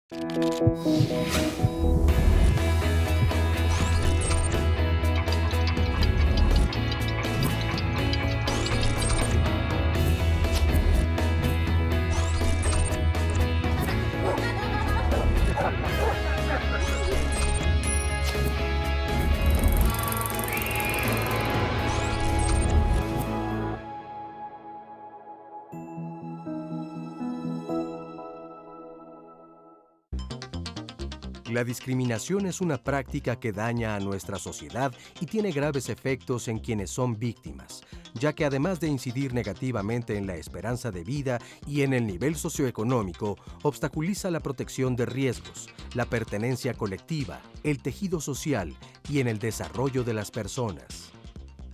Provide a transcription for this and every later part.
La discriminación es una práctica que daña a nuestra sociedad y tiene graves efectos en quienes son víctimas, ya que además de incidir negativamente en la esperanza de vida y en el nivel socioeconómico, obstaculiza la protección de riesgos, la pertenencia colectiva, el tejido social y en el desarrollo de las personas.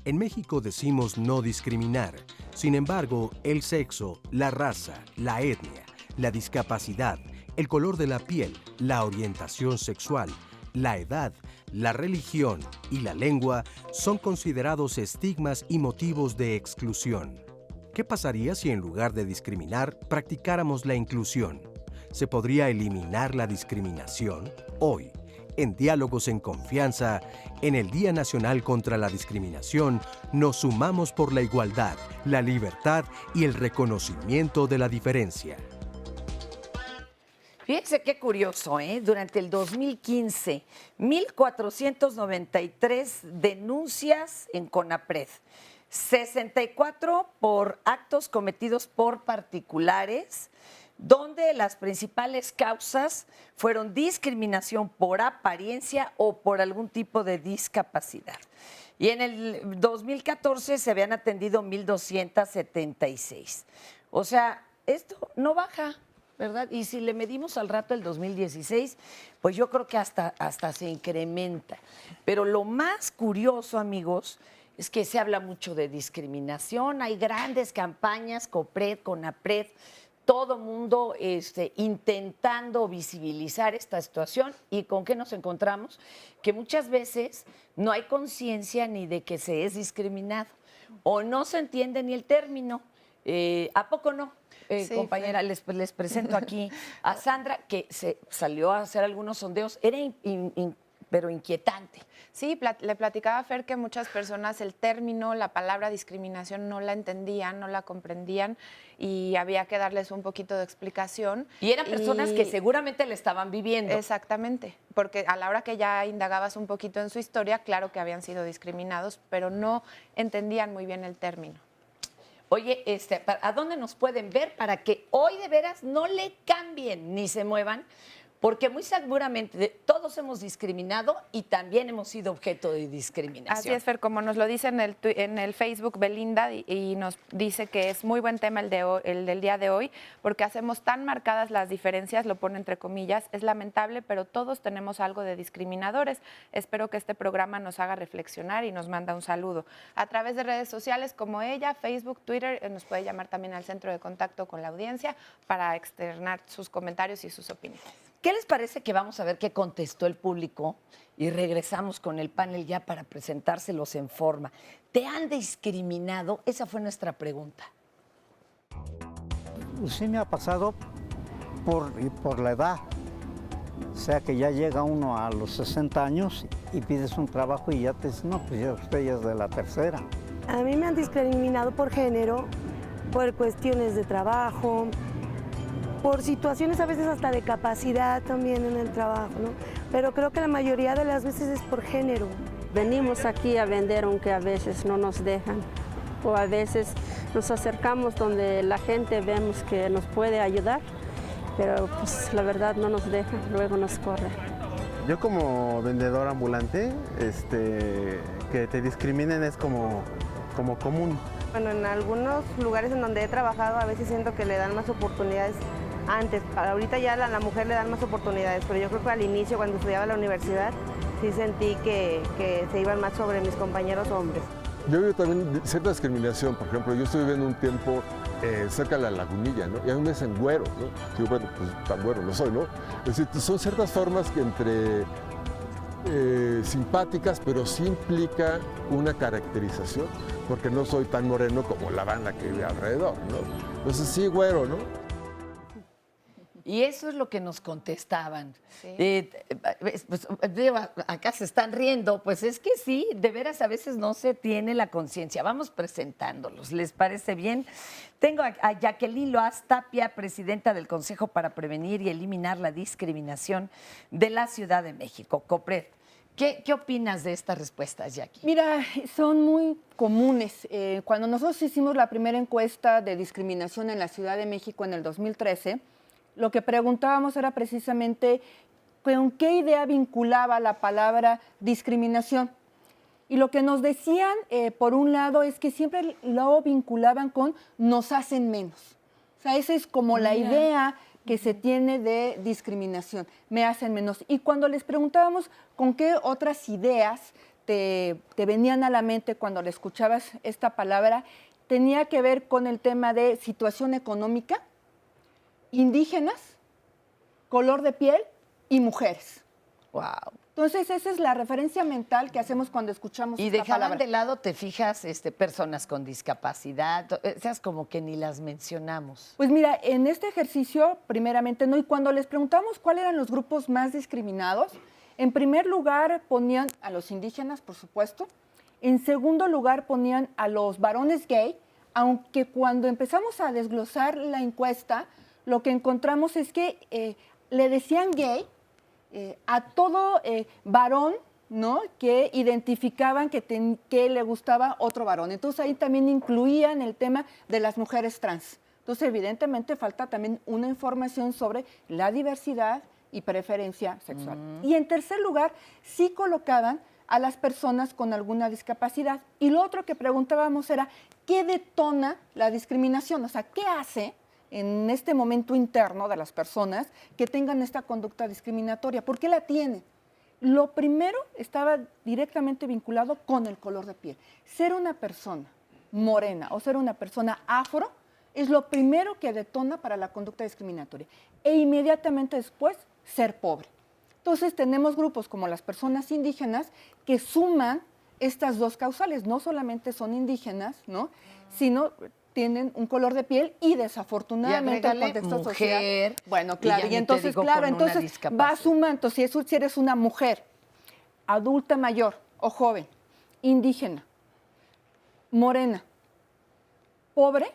En México decimos no discriminar, sin embargo, el sexo, la raza, la etnia, la discapacidad, el color de la piel, la orientación sexual, la edad, la religión y la lengua son considerados estigmas y motivos de exclusión. ¿Qué pasaría si en lugar de discriminar practicáramos la inclusión? ¿Se podría eliminar la discriminación? Hoy, en Diálogos en Confianza, en el Día Nacional contra la Discriminación, nos sumamos por la igualdad, la libertad y el reconocimiento de la diferencia. Fíjense qué curioso, ¿eh? Durante el 2015, 1,493 denuncias en CONAPRED, 64 por actos cometidos por particulares, donde las principales causas fueron discriminación por apariencia o por algún tipo de discapacidad. Y en el 2014 se habían atendido 1,276. O sea, esto no baja, ¿verdad? Y si le medimos al rato el 2016, pues yo creo que hasta se incrementa. Pero lo más curioso, amigos, es que se habla mucho de discriminación. Hay grandes campañas, COPRED, CONAPRED, todo mundo intentando visibilizar esta situación. ¿Y con qué nos encontramos? Que muchas veces no hay conciencia ni de que se es discriminado o no se entiende ni el término. ¿A poco no? Sí, compañera, les presento aquí a Sandra, que se salió a hacer algunos sondeos. Era pero inquietante. Sí, le platicaba a Fer que muchas personas el término, la palabra discriminación no la entendían, no la comprendían y había que darles un poquito de explicación. Y eran personas que seguramente le estaban viviendo. Exactamente, porque a la hora que ya indagabas un poquito en su historia, claro que habían sido discriminados, pero no entendían muy bien el término. Oye, ¿a dónde nos pueden ver para que hoy de veras no le cambien ni se muevan? Porque muy seguramente todos hemos discriminado y también hemos sido objeto de discriminación. Así es, Fer, como nos lo dice en el Facebook Belinda y nos dice que es muy buen tema el del día de hoy, porque hacemos tan marcadas las diferencias, lo pone entre comillas, es lamentable, pero todos tenemos algo de discriminadores. Espero que este programa nos haga reflexionar y nos manda un saludo. A través de redes sociales como ella, Facebook, Twitter, nos puede llamar también al centro de contacto con la audiencia para externar sus comentarios y sus opiniones. ¿Qué les parece que vamos a ver qué contestó el público y regresamos con el panel ya para presentárselos en forma? ¿Te han discriminado? Esa fue nuestra pregunta. Sí me ha pasado por la edad. O sea que ya llega uno a los 60 años y pides un trabajo y ya te dicen, no, pues ya usted ya es de la tercera. A mí me han discriminado por género, por cuestiones de trabajo, por situaciones a veces hasta de capacidad también en el trabajo, ¿no? Pero creo que la mayoría de las veces es por género. Venimos aquí a vender aunque a veces no nos dejan o a veces nos acercamos donde la gente vemos que nos puede ayudar, pero pues la verdad no nos dejan, luego nos corren. Yo como vendedor ambulante, que te discriminen es como común. Bueno, en algunos lugares en donde he trabajado a veces siento que le dan más oportunidades antes. Ahorita ya a la mujer le dan más oportunidades, pero yo creo que al inicio, cuando estudiaba en la universidad, sí sentí que se iban más sobre mis compañeros hombres. Yo veo también cierta discriminación. Por ejemplo, yo estuve viviendo un tiempo cerca de la Lagunilla, ¿no? Y a mí me dicen güero, ¿no? Digo, bueno, pues tan güero no soy, ¿no? Es decir, son ciertas formas que entre simpáticas, pero sí implica una caracterización, porque no soy tan moreno como la banda que vive alrededor, ¿no? Entonces sí, güero, ¿no? Y eso es lo que nos contestaban. Sí. Pues, digo, acá se están riendo, pues es que sí, de veras a veces no se tiene la conciencia. Vamos presentándolos, ¿les parece bien? Tengo a Jacqueline Loaz Tapia, presidenta del Consejo para Prevenir y Eliminar la Discriminación de la Ciudad de México, COPRED. ¿Qué opinas de estas respuestas, Jackie? Mira, son muy comunes. Cuando nosotros hicimos la primera encuesta de discriminación en la Ciudad de México en el 2013, lo que preguntábamos era precisamente con qué idea vinculaba la palabra discriminación. Y lo que nos decían, por un lado, es que siempre lo vinculaban con nos hacen menos. O sea, esa es como la idea que se tiene de discriminación, me hacen menos. Y cuando les preguntábamos con qué otras ideas te venían a la mente cuando le escuchabas esta palabra, tenía que ver con el tema de situación económica, indígenas, color de piel y mujeres. Wow. Entonces, esa es la referencia mental que hacemos cuando escuchamos Y esta dejaban palabra. de lado, te fijas, personas con discapacidad, esas como que ni las mencionamos. Pues mira, en este ejercicio, primeramente, ¿no? Y cuando les preguntamos cuáles eran los grupos más discriminados, en primer lugar ponían a los indígenas, por supuesto. En segundo lugar ponían a los varones gay, aunque cuando empezamos a desglosar la encuesta, lo que encontramos es que le decían gay a todo varón, ¿no?, que identificaban que le gustaba otro varón. Entonces ahí también incluían el tema de las mujeres trans. Entonces evidentemente falta también una información sobre la diversidad y preferencia sexual. Y en tercer lugar, sí colocaban a las personas con alguna discapacidad. Y lo otro que preguntábamos era, ¿qué detona la discriminación? O sea, ¿qué hace en este momento interno de las personas que tengan esta conducta discriminatoria? ¿Por qué la tienen? Lo primero estaba directamente vinculado con el color de piel. Ser una persona morena o ser una persona afro es lo primero que detona para la conducta discriminatoria. E inmediatamente después, ser pobre. Entonces tenemos grupos como las personas indígenas que suman estas dos causales. No solamente son indígenas, ¿no?, sino tienen un color de piel y desafortunadamente el contexto mujer, social. Bueno, claro, y y entonces, claro, entonces va sumando, si eres una mujer adulta mayor o joven, indígena, morena, pobre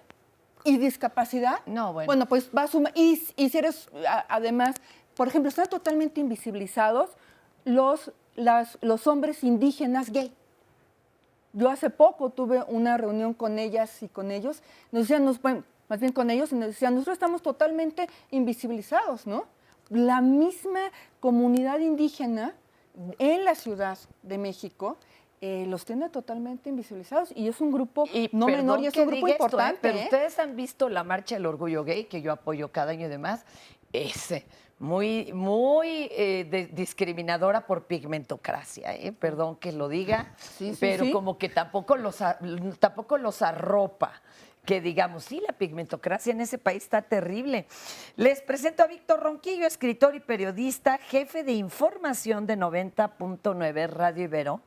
y discapacidad, bueno, pues va a sumar, y si eres además, por ejemplo, están totalmente invisibilizados los hombres indígenas gay. Yo hace poco tuve una reunión con ellas y con ellos, nos decían, más bien con ellos, y nos decían, nosotros estamos totalmente invisibilizados, ¿no? La misma comunidad indígena en la Ciudad de México los tiene totalmente invisibilizados y es un grupo no menor y es un grupo importante. Pero ustedes han visto la Marcha del Orgullo Gay, que yo apoyo cada año y demás, es muy discriminadora por pigmentocracia, perdón que lo diga, pero como que tampoco los arropa. Que digamos, sí, la pigmentocracia en ese país está terrible. Les presento a Víctor Ronquillo, escritor y periodista, jefe de información de 90.9 Radio Ibero.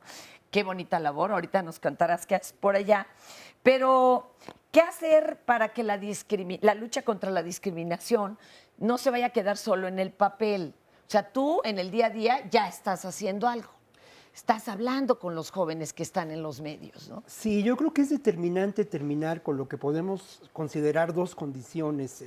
Qué bonita labor, ahorita nos contarás qué haces por allá. Pero, ¿qué hacer para que la lucha contra la discriminación no se vaya a quedar solo en el papel? O sea, tú en el día a día ya estás haciendo algo. Estás hablando con los jóvenes que están en los medios, ¿no? Sí, yo creo que es determinante terminar con lo que podemos considerar dos condiciones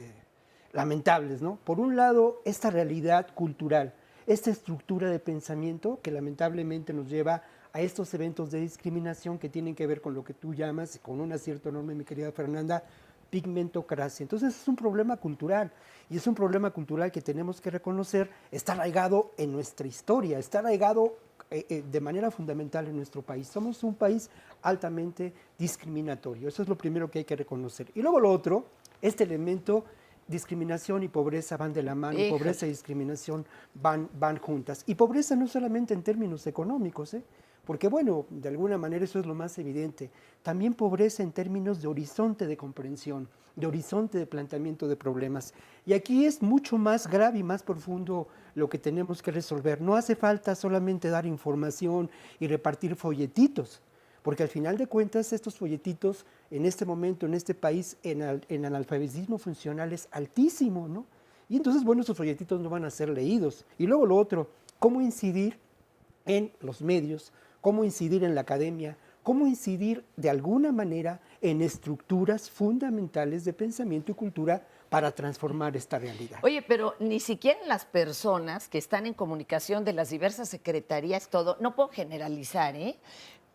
lamentables, ¿no? Por un lado, esta realidad cultural, esta estructura de pensamiento que lamentablemente nos lleva a estos eventos de discriminación que tienen que ver con lo que tú llamas, con un acierto enorme, mi querida Fernanda, pigmentocracia. Entonces es un problema cultural y es un problema cultural que tenemos que reconocer, está arraigado en nuestra historia, está arraigado de manera fundamental en nuestro país. Somos un país altamente discriminatorio. Eso es lo primero que hay que reconocer. Y luego lo otro, este elemento, discriminación y pobreza van de la mano. Híjole. Pobreza y discriminación van juntas. Y pobreza no solamente en términos económicos, porque bueno, de alguna manera eso es lo más evidente. También pobreza en términos de horizonte de comprensión, de horizonte de planteamiento de problemas. Y aquí es mucho más grave y más profundo lo que tenemos que resolver. No hace falta solamente dar información y repartir folletitos, porque al final de cuentas estos folletitos en este momento, en este país, en el analfabetismo funcional es altísimo, ¿no? Y entonces, bueno, esos folletitos no van a ser leídos. Y luego lo otro, cómo incidir en los medios, cómo incidir en la academia, cómo incidir de alguna manera en estructuras fundamentales de pensamiento y cultura para transformar esta realidad. Oye, pero ni siquiera las personas que están en comunicación de las diversas secretarías, todo, no puedo generalizar, ¿eh?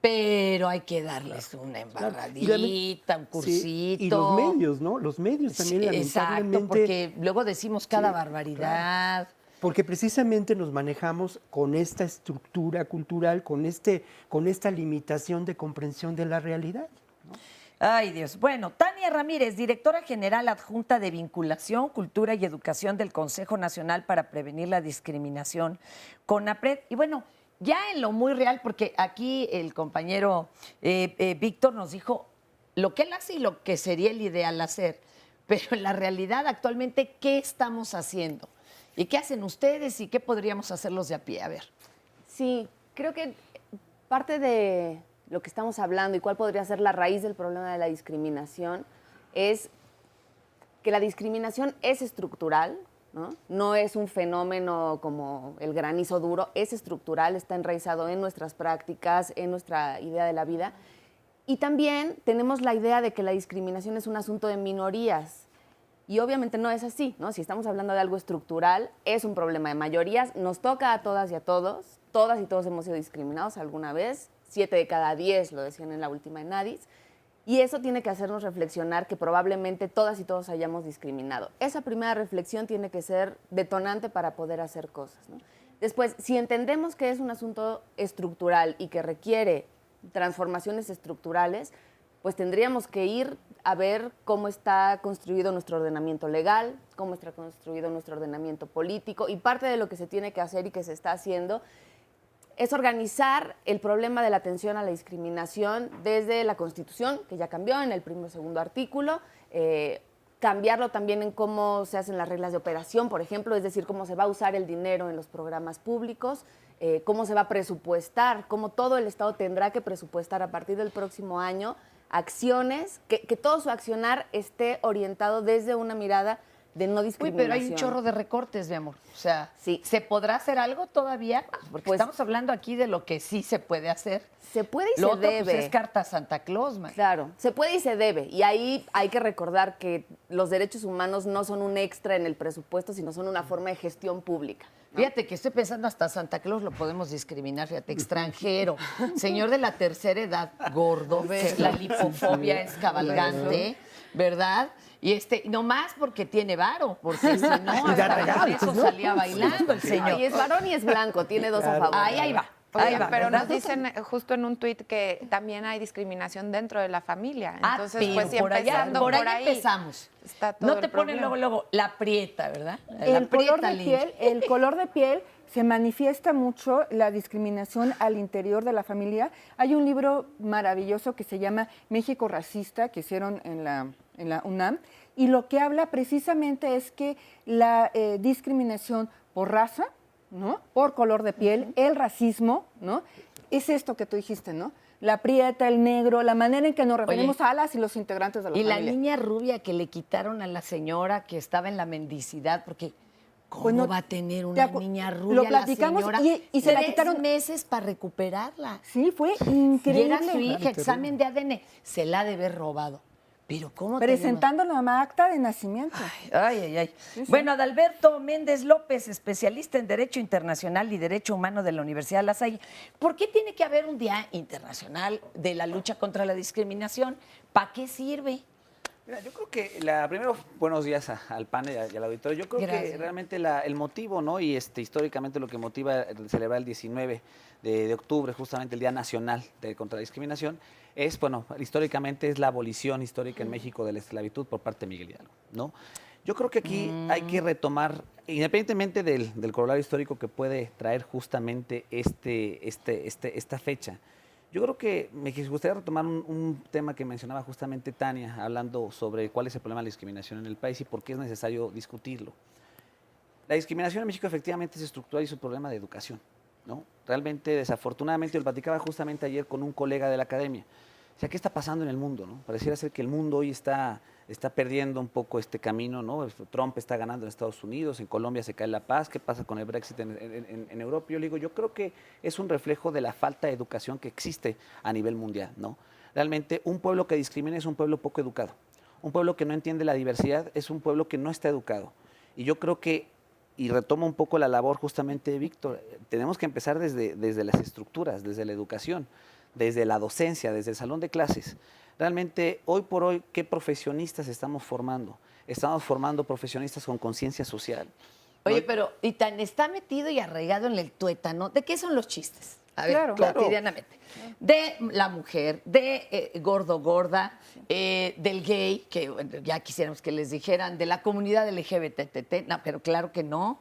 Pero hay que darles una embarradita, un cursito. Sí, y los medios, ¿no? Los medios también, lamentablemente. Exacto, porque luego decimos cada barbaridad. Claro. Porque precisamente nos manejamos con esta estructura cultural, con esta limitación de comprensión de la realidad, ¿no? Ay, Dios. Bueno, Tania Ramírez, directora general adjunta de Vinculación, Cultura y Educación del Consejo Nacional para Prevenir la Discriminación, CONAPRED. Y bueno, ya en lo muy real, porque aquí el compañero Víctor nos dijo lo que él hace y lo que sería el ideal hacer. Pero en la realidad, actualmente, ¿qué estamos haciendo? ¿Y qué hacen ustedes y qué podríamos hacer los de a pie? A ver. Sí, creo que parte de lo que estamos hablando y cuál podría ser la raíz del problema de la discriminación es que la discriminación es estructural, ¿no? No es un fenómeno como el granizo duro, es estructural, está enraizado en nuestras prácticas, en nuestra idea de la vida. Y también tenemos la idea de que la discriminación es un asunto de minorías. Y obviamente no es así, ¿no? Si estamos hablando de algo estructural, es un problema de mayorías, nos toca a todas y a todos, todas y todos hemos sido discriminados alguna vez, 7 de cada 10 lo decían en la última ENADIS, y eso tiene que hacernos reflexionar que probablemente todas y todos hayamos discriminado. Esa primera reflexión tiene que ser detonante para poder hacer cosas, ¿no? Después, si entendemos que es un asunto estructural y que requiere transformaciones estructurales, pues tendríamos que ir a ver cómo está construido nuestro ordenamiento legal, cómo está construido nuestro ordenamiento político, y parte de lo que se tiene que hacer y que se está haciendo es organizar el problema de la atención a la discriminación desde la Constitución, que ya cambió en el primero y segundo artículo, cambiarlo también en cómo se hacen las reglas de operación, por ejemplo, es decir, cómo se va a usar el dinero en los programas públicos, cómo se va a presupuestar, cómo todo el Estado tendrá que presupuestar a partir del próximo año acciones, que todo su accionar esté orientado desde una mirada de no discriminación. Uy, pero hay un chorro de recortes, mi amor. O sea, sí. ¿Se podrá hacer algo todavía? Porque pues, estamos hablando aquí de lo que sí se puede hacer. Se puede y lo se otro, debe. Pues, es carta Santa Claus, man. Claro, se puede y se debe. Y ahí hay que recordar que los derechos humanos no son un extra en el presupuesto, sino son una forma de gestión pública, ¿no? Fíjate que estoy pensando hasta Santa Claus lo podemos discriminar, fíjate, extranjero, señor de la tercera edad, gordo, la lipofobia es cabalgante, ¿verdad? Y nomás porque tiene varo, porque si no, hasta con eso salía bailando el señor. Y es varón y es blanco, tiene dos a favor. Ahí va. Oye, pero nos dicen justo en un tuit que también hay discriminación dentro de la familia. Entonces, pues si empezando por ahí empezamos. Está todo no te ponen luego la prieta, ¿verdad? El color de piel se manifiesta mucho la discriminación al interior de la familia. Hay un libro maravilloso que se llama México Racista, que hicieron en la UNAM, y lo que habla precisamente es que la discriminación por raza, ¿no? Por color de piel, el racismo, ¿no? Es esto que tú dijiste, ¿no? La prieta, el negro, la manera en que nos referimos a las y los integrantes de la familia. Y la niña rubia que le quitaron a la señora que estaba en la mendicidad, porque ¿cómo va a tener una niña rubia lo platicamos la señora? Y se la quitaron meses para recuperarla. Sí, fue increíble. Y era su hija, examen de ADN, se la ha de haber robado. Pero ¿cómo presentando la acta de nacimiento? Ay. Sí. Bueno, Adalberto Méndez López, especialista en Derecho Internacional y Derecho Humano de la Universidad La Salle. ¿Por qué tiene que haber un Día Internacional de la Lucha contra la Discriminación? ¿Para qué sirve? Mira, yo creo que primero, buenos días al panel y al auditorio. Yo creo que realmente el motivo, ¿no? Y históricamente lo que motiva celebrar el 19 de octubre, justamente el Día Nacional contra la Discriminación, es, bueno, históricamente es la abolición histórica en México de la esclavitud por parte de Miguel Hidalgo, ¿no? Yo creo que aquí hay que retomar, independientemente del corolario histórico que puede traer justamente esta fecha, yo creo que me gustaría retomar un tema que mencionaba justamente Tania, hablando sobre cuál es el problema de la discriminación en el país y por qué es necesario discutirlo. La discriminación en México efectivamente es estructural y es un problema de educación, ¿no? Realmente, desafortunadamente, yo lo platicaba justamente ayer con un colega de la academia. O sea, ¿qué está pasando en el mundo, no? Pareciera ser que el mundo hoy está está perdiendo un poco este camino, ¿no? Trump está ganando en Estados Unidos, en Colombia se cae la paz, ¿qué pasa con el Brexit en Europa? Yo le digo, yo creo que es un reflejo de la falta de educación que existe a nivel mundial, ¿no? Realmente un pueblo que discrimina es un pueblo poco educado. Un pueblo que no entiende la diversidad es un pueblo que no está educado. Y yo creo que, y retomo un poco la labor justamente de Víctor, tenemos que empezar desde las estructuras, desde la educación, desde la docencia, desde el salón de clases. Realmente, hoy por hoy, ¿qué profesionistas estamos formando? Estamos formando profesionistas con conciencia social. Oye, pero y tan está metido y arraigado en el tuétano, ¿de qué son los chistes? A ver, cotidianamente. De la mujer, de gordo, gorda, del gay, que bueno, ya quisiéramos que les dijeran, de la comunidad LGBT, no, pero claro que no.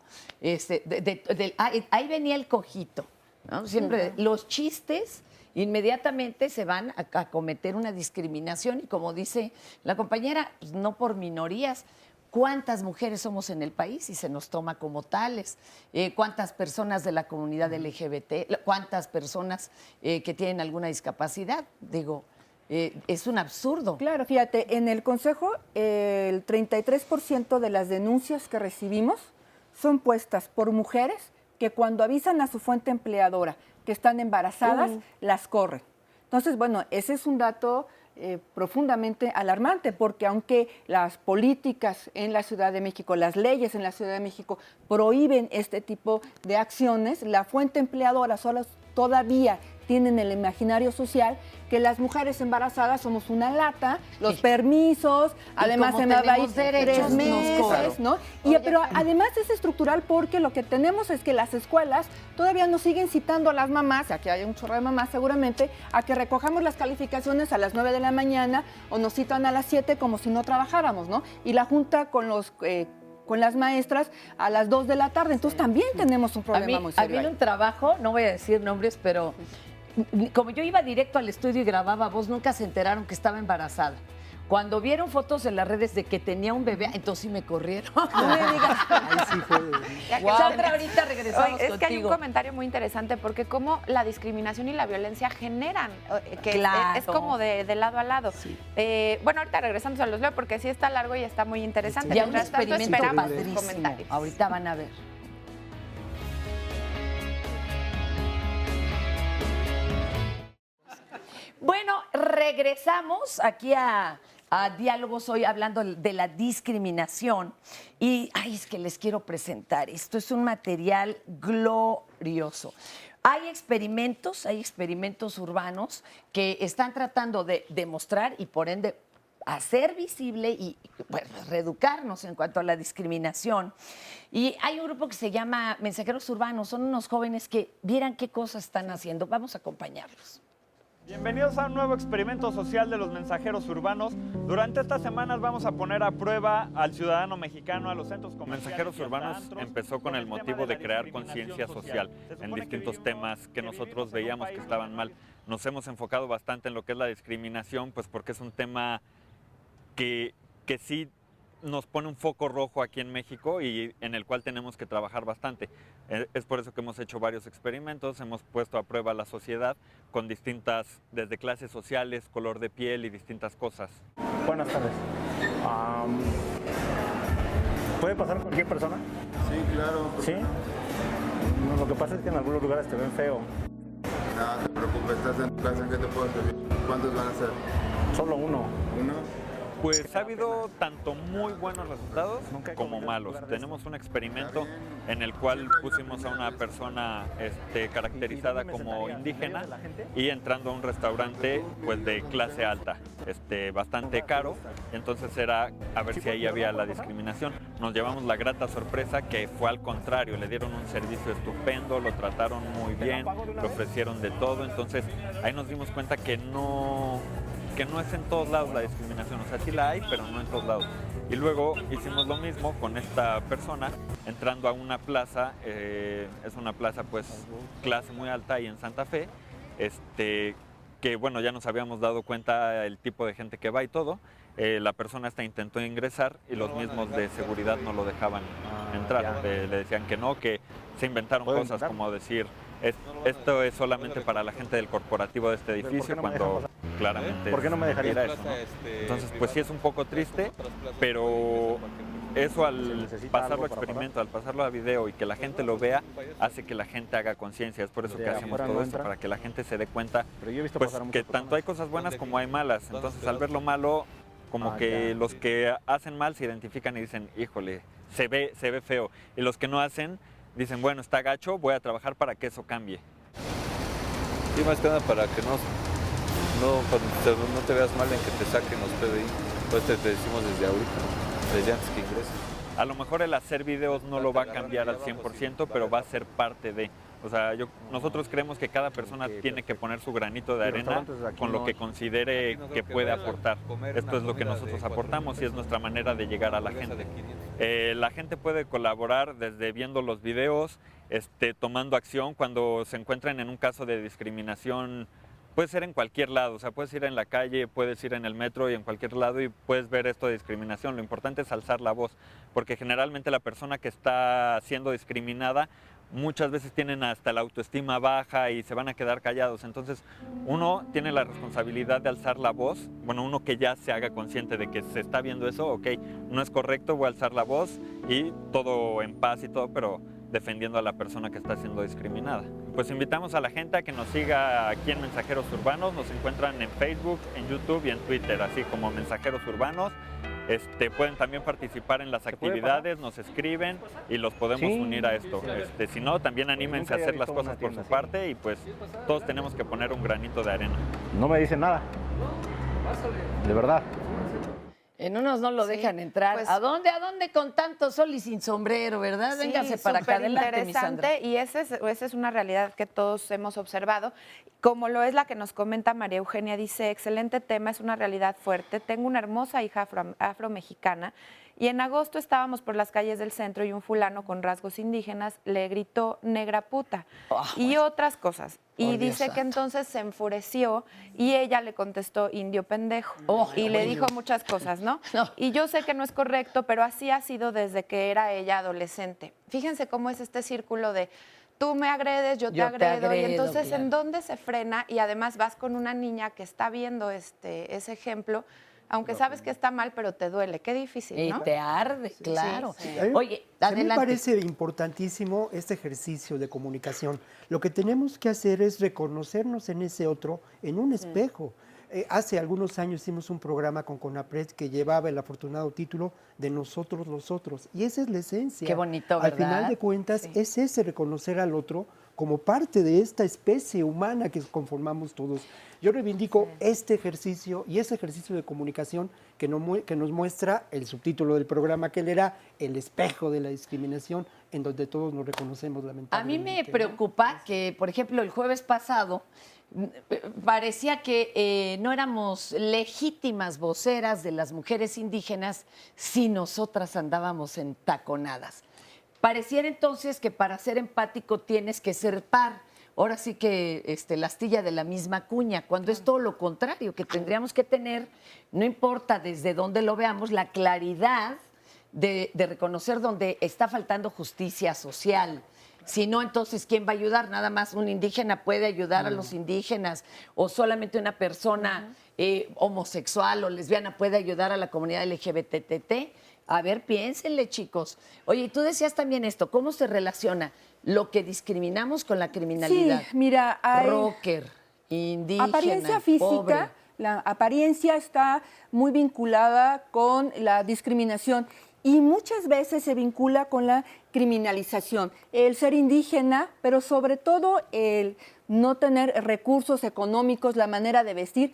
Ahí venía el cojito, ¿no? Siempre los chistes inmediatamente se van a cometer una discriminación y como dice la compañera, pues no por minorías. ¿Cuántas mujeres somos en el país y se nos toma como tales? ¿Cuántas personas de la comunidad LGBT? ¿Cuántas personas que tienen alguna discapacidad? Digo, es un absurdo. Claro, fíjate, en el Consejo el 33% de las denuncias que recibimos son puestas por mujeres que cuando avisan a su fuente empleadora que están embarazadas, las corren. Entonces, bueno, ese es un dato profundamente alarmante, porque aunque las políticas en la Ciudad de México, las leyes en la Ciudad de México prohíben este tipo de acciones, la fuente empleadora todavía tienen el imaginario social que las mujeres embarazadas somos una lata, los permisos, además se me va a ir 3 meses, ¿no? Pero además es estructural porque lo que tenemos es que las escuelas todavía nos siguen citando a las mamás, aquí hay un chorro de mamás seguramente, a que recojamos las calificaciones a las 9 de la mañana o nos citan a las 7 como si no trabajáramos, ¿no? Y la junta con las maestras a las 2 de la tarde. Entonces también tenemos un problema muy serio. Había un trabajo, no voy a decir nombres, pero como yo iba directo al estudio y grababa voz, nunca se enteraron que estaba embarazada. Cuando vieron fotos en las redes de que tenía un bebé, entonces sí me corrieron. No me digas. Ahí sí fue. Sandra, ahorita regresamos Oye, es contigo. que hay un comentario muy interesante porque cómo la discriminación y la violencia generan, que Claro. es como de lado a lado. Sí. Bueno, ahorita regresamos a los leo porque sí está largo y está muy interesante. Ya un Mientras tanto, experimento esperamos padrísimo. comentarios. Ahorita van a ver. Bueno, regresamos aquí a Diálogos hoy hablando de la discriminación. Y, es que les quiero presentar. Esto es un material glorioso. Hay experimentos urbanos que están tratando de demostrar y por ende hacer visible y reeducarnos en cuanto a la discriminación. Y hay un grupo que se llama Mensajeros Urbanos. Son unos jóvenes que vieran qué cosas están haciendo. Vamos a acompañarlos. Bienvenidos a un nuevo experimento social de los mensajeros urbanos. Durante estas semanas vamos a poner a prueba al ciudadano mexicano, a los centros comerciales. Mensajeros Urbanos empezó con el motivo de crear conciencia social en distintos temas que nosotros veíamos que estaban mal. Nos hemos enfocado bastante en lo que es la discriminación, pues porque es un tema que sí nos pone un foco rojo aquí en México y en el cual tenemos que trabajar bastante. Es por eso que hemos hecho varios experimentos, hemos puesto a prueba a la sociedad con distintas, desde clases sociales, color de piel y distintas cosas. Buenas tardes. ¿Puede pasar cualquier persona? Sí, claro. ¿Sí? No, lo que pasa es que en algunos lugares te ven feo. No te preocupes, estás en tu casa, ¿en qué te puedo servir? ¿Cuántos van a ser? Solo uno. ¿Uno? Pues ha habido tanto muy buenos resultados como malos. Tenemos un experimento en el cual pusimos a una persona caracterizada como indígena y entrando a un restaurante pues de clase alta, bastante caro. Entonces era a ver si ahí había la discriminación. Nos llevamos la grata sorpresa que fue al contrario, le dieron un servicio estupendo, lo trataron muy bien, le ofrecieron de todo. Entonces ahí nos dimos cuenta que no es en todos lados la discriminación, o sea, sí la hay, pero no en todos lados. Y luego hicimos lo mismo con esta persona, entrando a una plaza, es una plaza pues clase muy alta ahí en Santa Fe, que bueno, ya nos habíamos dado cuenta el tipo de gente que va y todo. La persona intentó ingresar y los mismos de seguridad no lo dejaban entrar, le decían que no, que se inventaron cosas como decir, esto es solamente para la gente del corporativo de este edificio, cuando claramente. ¿Por qué no me dejaría? Eso, ¿no? Entonces, pues sí es un poco triste, pero eso al pasarlo a experimento, al pasarlo a video y que la gente lo vea, hace que la gente haga conciencia. Es por eso que hacemos todo esto, para que la gente se dé cuenta pues, que tanto hay cosas buenas como hay malas. Entonces, al ver lo malo, como que los que hacen mal se identifican y dicen, híjole, se ve feo. Y los que no hacen, dicen, bueno, está gacho, voy a trabajar para que eso cambie. Sí, más que nada para que no te veas mal en que te saquen los PDI. Pues te decimos desde ahorita, desde antes que ingreses. A lo mejor el hacer videos no lo va a cambiar al 100%, pero va a ser parte de. O sea, nosotros creemos que cada persona tiene que poner su granito de arena con lo que considere que puede aportar. Esto es lo que nosotros aportamos y es nuestra manera de llegar a la gente. La gente puede colaborar desde viendo los videos, tomando acción cuando se encuentran en un caso de discriminación. Puede ser en cualquier lado, o sea, puedes ir en la calle, puedes ir en el metro y en cualquier lado y puedes ver esto de discriminación. Lo importante es alzar la voz, porque generalmente la persona que está siendo discriminada muchas veces tienen hasta la autoestima baja y se van a quedar callados. Entonces, uno tiene la responsabilidad de alzar la voz. Bueno, uno que ya se haga consciente de que se está viendo eso, ok, no es correcto, voy a alzar la voz y todo en paz y todo, pero defendiendo a la persona que está siendo discriminada. Pues invitamos a la gente a que nos siga aquí en Mensajeros Urbanos. Nos encuentran en Facebook, en YouTube y en Twitter, así como Mensajeros Urbanos. Pueden también participar en las actividades, nos escriben y los podemos unir a esto. Si no, también anímense a hacer las cosas por su parte y pues todos tenemos que poner un granito de arena. No me dicen nada. De verdad. En unos no lo dejan entrar. Pues, ¿A dónde con tanto sol y sin sombrero, verdad? Sí, Véngase para acá, adelante, mi Sandra. Y esa es una realidad que todos hemos observado, como lo es la que nos comenta María Eugenia. Dice, excelente tema, es una realidad fuerte. Tengo una hermosa hija afromexicana y en agosto estábamos por las calles del centro y un fulano con rasgos indígenas le gritó negra puta y otras cosas. Y dice que entonces se enfureció y ella le contestó indio pendejo y le dijo muchas cosas, ¿no? Y yo sé que no es correcto, pero así ha sido desde que era ella adolescente. Fíjense cómo es este círculo de tú me agredes, yo te agredo, y entonces claro. ¿En dónde se frena? Y además vas con una niña que está viendo ese ejemplo, aunque sabes que está mal, pero te duele. Qué difícil, ¿no? Y te arde, claro. Sí. Oye, a mí me parece importantísimo este ejercicio de comunicación. Lo que tenemos que hacer es reconocernos en ese otro, en un espejo. Hace algunos años hicimos un programa con CONAPRED que llevaba el afortunado título de Nosotros los Otros. Y esa es la esencia. Qué bonito, ¿verdad? Al final de cuentas, es ese reconocer al otro como parte de esta especie humana que conformamos todos. Yo reivindico este ejercicio y ese ejercicio de comunicación que nos muestra el subtítulo del programa, que él era el espejo de la discriminación, en donde todos nos reconocemos lamentablemente. A mí me preocupa que, por ejemplo, el jueves pasado parecía que no éramos legítimas voceras de las mujeres indígenas si nosotras andábamos entaconadas. Pareciera entonces que para ser empático tienes que ser par. Ahora sí que la astilla de la misma cuña, cuando es todo lo contrario, que tendríamos que tener, no importa desde dónde lo veamos, la claridad de reconocer dónde está faltando justicia social. Si no, entonces, ¿quién va a ayudar? Nada más un indígena puede ayudar a los indígenas, o solamente una persona homosexual o lesbiana puede ayudar a la comunidad LGBTT. A ver, piénsenle, chicos. Oye, y tú decías también esto, ¿cómo se relaciona lo que discriminamos con la criminalidad? Sí, mira, hay rocker, indígena, apariencia física, pobre. La apariencia está muy vinculada con la discriminación y muchas veces se vincula con la criminalización. El ser indígena, pero sobre todo el no tener recursos económicos, la manera de vestir,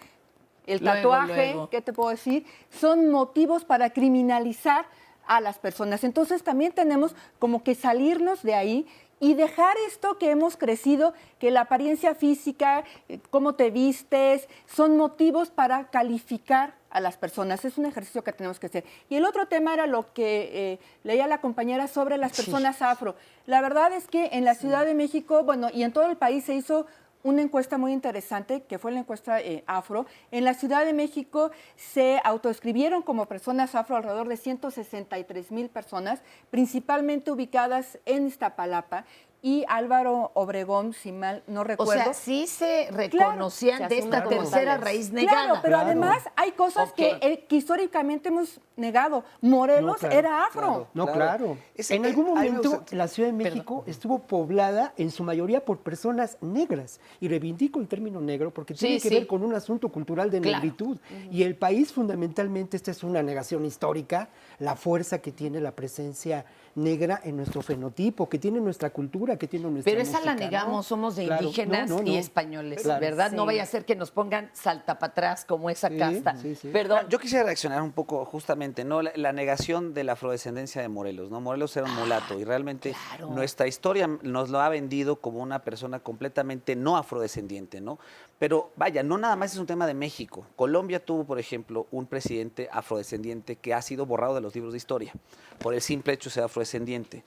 el tatuaje, ¿qué te puedo decir? Son motivos para criminalizar a las personas. Entonces también tenemos como que salirnos de ahí y dejar esto que hemos crecido, que la apariencia física, cómo te vistes, son motivos para calificar a las personas. Es un ejercicio que tenemos que hacer. Y el otro tema era lo que leía la compañera sobre las personas afro. La verdad es que en la Ciudad de México, bueno, y en todo el país se hizo una encuesta muy interesante, que fue la encuesta afro. En la Ciudad de México se autoescribieron como personas afro alrededor de 163,000 personas, principalmente ubicadas en Iztapalapa. y Álvaro Obregón, si mal no recuerdo. O sea, sí se reconocían Claro, de esta tercera raíz negada. Claro, pero además hay cosas que históricamente hemos negado. Morelos era afro. Claro. En algún momento la Ciudad de México estuvo poblada en su mayoría por personas negras. Y reivindico el término negro porque tiene que ver con un asunto cultural de negritud. Y el país fundamentalmente, esta es una negación histórica, la fuerza que tiene la presencia negra en nuestro fenotipo, que tiene nuestra cultura, que tiene nuestra Pero esa música, la negamos, ¿no? somos de indígenas y españoles, ¿verdad? No vaya a ser que nos pongan salta para atrás como esa casta. Perdón. Yo quisiera reaccionar un poco justamente, ¿no? La negación de la afrodescendencia de Morelos, ¿no? Morelos era un mulato y realmente nuestra historia nos lo ha vendido como una persona completamente no afrodescendiente, ¿no? Pero vaya, no nada más es un tema de México. Colombia tuvo, por ejemplo, un presidente afrodescendiente que ha sido borrado de los libros de historia por el simple hecho de ser afrodescendiente.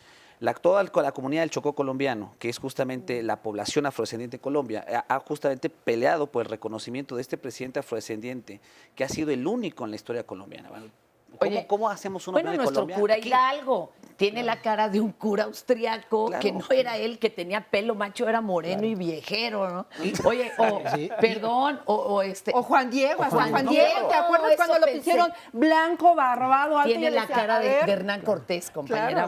Toda la comunidad del Chocó colombiano, que es justamente la población afrodescendiente de Colombia, ha justamente peleado por el reconocimiento de este presidente afrodescendiente, que ha sido el único en la historia colombiana. ¿Cómo hacemos uno de nuestro Colombia? cura Hidalgo tiene la cara de un cura austriaco que no era él, que tenía pelo macho, era moreno y viejero, ¿no? Oye, perdón, o Juan Diego, Juan Diego, ¿te acuerdas cuando lo pusieron blanco, barbado? Tiene la cara de Hernán Cortés, compañera.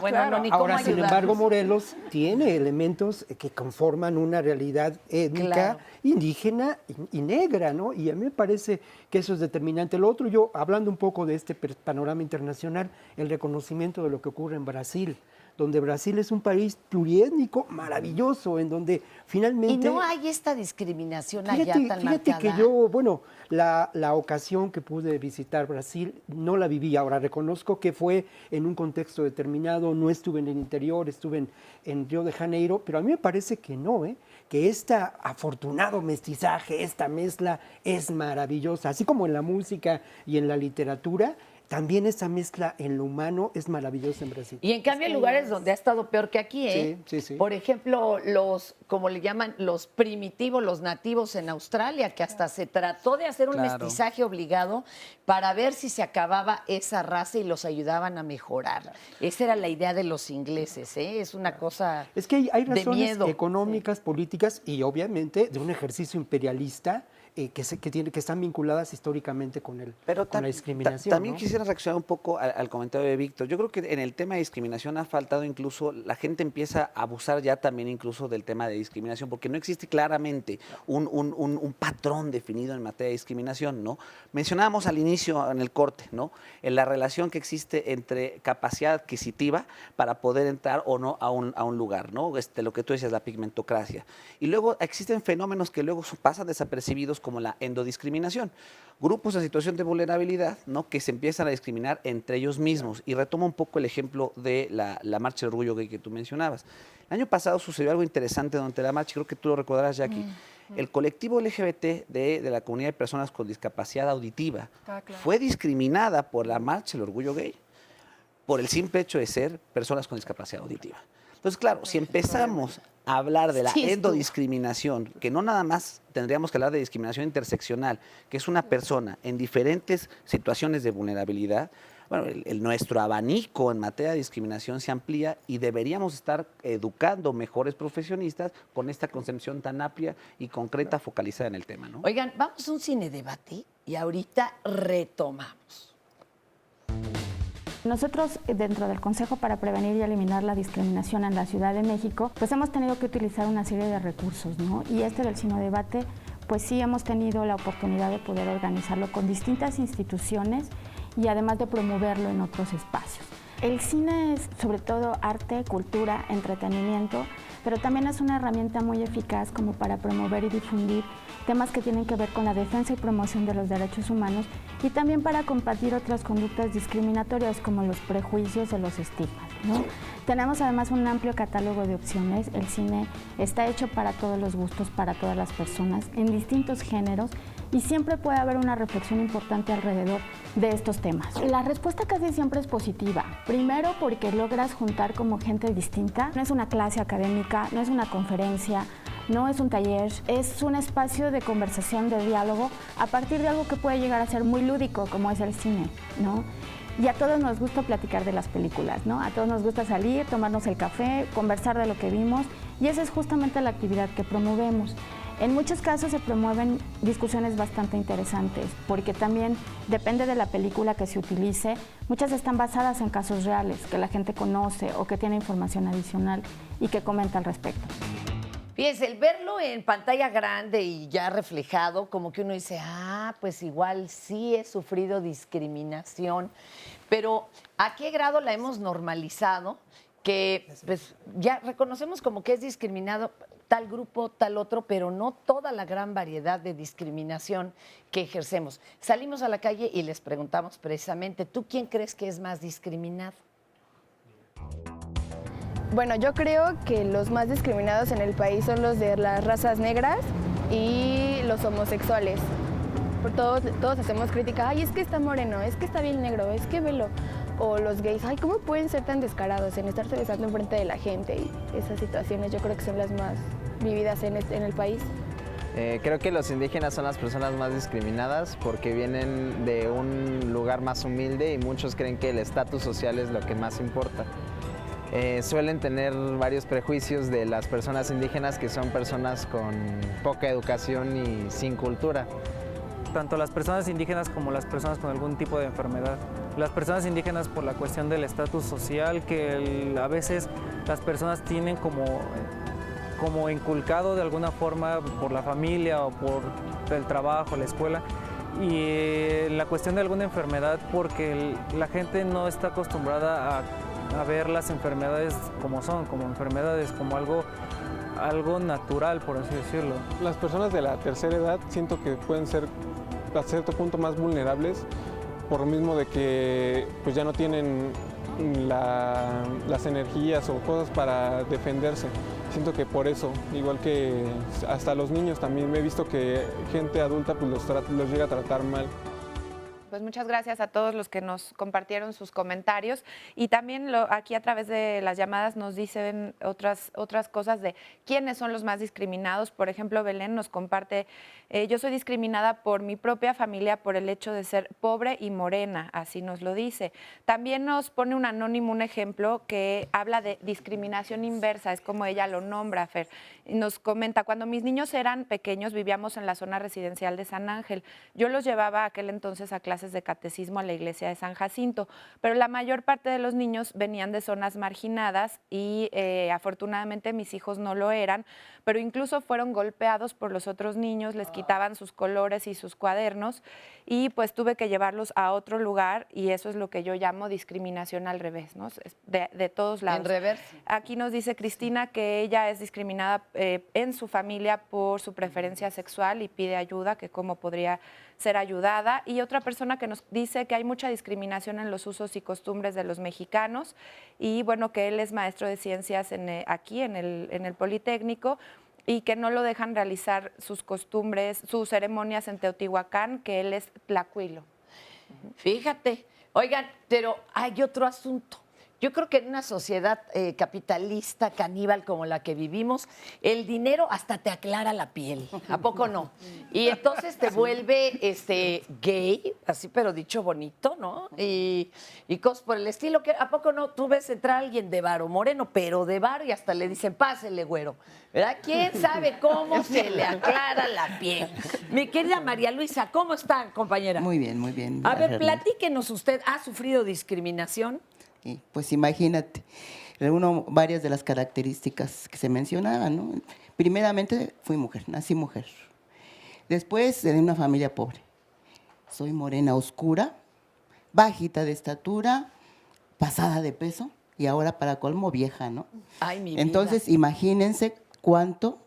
Ahora, sin embargo, Morelos tiene elementos que conforman una realidad étnica indígena y negra, ¿no? Y a mí me parece que eso es determinante. Lo otro, yo, hablando un poco de este panorama internacional, el reconocimiento de lo que ocurre en Brasil, donde Brasil es un país pluriétnico maravilloso, en donde finalmente... Y no hay esta discriminación allá tan marcada. Fíjate que yo, bueno, la ocasión que pude visitar Brasil no la viví. Ahora, reconozco que fue en un contexto determinado, no estuve en el interior, estuve en Río de Janeiro, pero a mí me parece que no, que este afortunado mestizaje, esta mezcla es maravillosa, así como en la música y en la literatura. También esa mezcla en lo humano es maravillosa en Brasil. Y en cambio hay lugares donde ha estado peor que aquí, ¿eh? Sí. Por ejemplo, como le llaman, los primitivos, los nativos en Australia, que hasta se trató de hacer un mestizaje obligado para ver si se acababa esa raza y los ayudaban a mejorar. Esa era la idea de los ingleses, ¿eh? Es una cosa Es que hay de razones miedo. económicas, políticas y obviamente de un ejercicio imperialista que están vinculadas históricamente con la discriminación. También quisiera reaccionar un poco al comentario de Víctor. Yo creo que en el tema de discriminación ha faltado incluso, la gente empieza a abusar ya también incluso del tema de discriminación, porque no existe claramente un patrón definido en materia de discriminación, ¿no? Mencionábamos al inicio, en el corte, ¿no? En la relación que existe entre capacidad adquisitiva para poder entrar o no a un lugar, ¿no? Lo que tú decías, la pigmentocracia. Y luego existen fenómenos que luego pasan desapercibidos como la endodiscriminación. Grupos en situación de vulnerabilidad, ¿no? Que se empiezan a discriminar entre ellos mismos. Y retomo un poco el ejemplo de la Marcha del Orgullo Gay que tú mencionabas. El año pasado sucedió algo interesante durante la marcha, creo que tú lo recordarás, Jackie. El colectivo LGBT de la comunidad de personas con discapacidad auditiva fue discriminada por la Marcha del Orgullo Gay por el simple hecho de ser personas con discapacidad auditiva. Entonces, claro, si empezamos a hablar de la endodiscriminación, que no nada más tendríamos que hablar de discriminación interseccional, que es una persona en diferentes situaciones de vulnerabilidad, bueno, nuestro abanico en materia de discriminación se amplía y deberíamos estar educando mejores profesionistas con esta concepción tan amplia y concreta focalizada en el tema, ¿no? Oigan, vamos a un cine debate y ahorita retomamos. Nosotros, dentro del Consejo para Prevenir y Eliminar la Discriminación en la Ciudad de México, pues hemos tenido que utilizar una serie de recursos, ¿no? Y del Cinedebate, pues sí hemos tenido la oportunidad de poder organizarlo con distintas instituciones y además de promoverlo en otros espacios. El cine es sobre todo arte, cultura, entretenimiento, pero también es una herramienta muy eficaz como para promover y difundir temas que tienen que ver con la defensa y promoción de los derechos humanos y también para combatir otras conductas discriminatorias como los prejuicios o los estigmas, ¿no? Tenemos además un amplio catálogo de opciones. El cine está hecho para todos los gustos, para todas las personas, en distintos géneros, y siempre puede haber una reflexión importante alrededor de estos temas. La respuesta casi siempre es positiva. Primero, porque logras juntar como gente distinta. No es una clase académica, no es una conferencia, no es un taller, es un espacio de conversación, de diálogo, a partir de algo que puede llegar a ser muy lúdico, como es el cine, ¿no? Y a todos nos gusta platicar de las películas, ¿no? A todos nos gusta salir, tomarnos el café, conversar de lo que vimos Y esa es justamente la actividad que promovemos. En muchos casos se promueven discusiones bastante interesantes, porque también depende de la película que se utilice. Muchas están basadas en casos reales que la gente conoce o que tiene información adicional y que comenta al respecto. Fíjense, el verlo en pantalla grande y ya reflejado, como que uno dice, pues igual sí he sufrido discriminación, pero ¿a qué grado la hemos normalizado? Que pues, ya reconocemos como que es discriminado tal grupo, tal otro, pero no toda la gran variedad de discriminación que ejercemos. Salimos a la calle y les preguntamos precisamente, ¿tú quién crees que es más discriminado? Bueno, yo creo que los más discriminados en el país son los de las razas negras y los homosexuales. Por todos hacemos crítica, ay, es que está moreno, es que está bien negro, es que velo. O los gays, ay, ¿cómo pueden ser tan descarados en estarse besando enfrente de la gente? Y esas situaciones yo creo que son las más vividas en el país. Creo que los indígenas son las personas más discriminadas porque vienen de un lugar más humilde y muchos creen que el estatus social es lo que más importa. Suelen tener varios prejuicios de las personas indígenas que son personas con poca educación y sin cultura. Tanto las personas indígenas como las personas con algún tipo de enfermedad. Las personas indígenas por la cuestión del estatus social, que a veces las personas tienen como inculcado de alguna forma por la familia o por el trabajo, la escuela, y la cuestión de alguna enfermedad porque la gente no está acostumbrada a ver las enfermedades como son, como enfermedades, como algo natural, por así decirlo. Las personas de la tercera edad siento que pueden ser a cierto punto más vulnerables por lo mismo de que pues ya no tienen las energías o cosas para defenderse. Siento que por eso, igual que hasta los niños también, he visto que gente adulta pues los llega a tratar mal. Pues muchas gracias a todos los que nos compartieron sus comentarios y también aquí a través de las llamadas nos dicen otras cosas de quiénes son los más discriminados. Por ejemplo, Belén nos comparte, yo soy discriminada por mi propia familia por el hecho de ser pobre y morena, así nos lo dice. También nos pone un anónimo un ejemplo que habla de discriminación inversa, es como ella lo nombra, Fer. Nos comenta, cuando mis niños eran pequeños vivíamos en la zona residencial de San Ángel. Yo los llevaba aquel entonces a clases de catecismo a la iglesia de San Jacinto, pero la mayor parte de los niños venían de zonas marginadas y afortunadamente mis hijos no lo eran, pero incluso fueron golpeados por los otros niños, les quitaban sus colores y sus cuadernos y pues tuve que llevarlos a otro lugar y eso es lo que yo llamo discriminación al revés, ¿no? De todos lados. En reversa. Aquí nos dice Cristina que ella es discriminada en su familia por su preferencia sexual y pide ayuda, que cómo podría ser ayudada. Y otra persona que nos dice que hay mucha discriminación en los usos y costumbres de los mexicanos y bueno, que él es maestro de ciencias aquí en el Politécnico y que no lo dejan realizar sus costumbres, sus ceremonias en Teotihuacán, que él es tlacuilo. Fíjate, oigan, pero hay otro asunto. Yo creo que en una sociedad capitalista, caníbal como la que vivimos, el dinero hasta te aclara la piel, ¿a poco no? Y entonces te vuelve gay, así pero dicho bonito, ¿no? Y cosas por el estilo, que ¿a poco no? Tú ves entrar a alguien de varo, moreno, pero de varo y hasta le dicen, pásele, güero, ¿verdad? ¿Quién sabe cómo se le aclara la piel? Mi querida María Luisa, ¿cómo está, compañera? Muy bien, muy bien. A ver, platíquenos usted, ¿ha sufrido discriminación? Pues imagínate, reúno varias de las características que se mencionaban, ¿no? Primeramente, fui mujer, nací mujer. Después, de una familia pobre. Soy morena oscura, bajita de estatura, pasada de peso y ahora para colmo vieja, ¿no? Ay, mi vida. Entonces, imagínense cuánto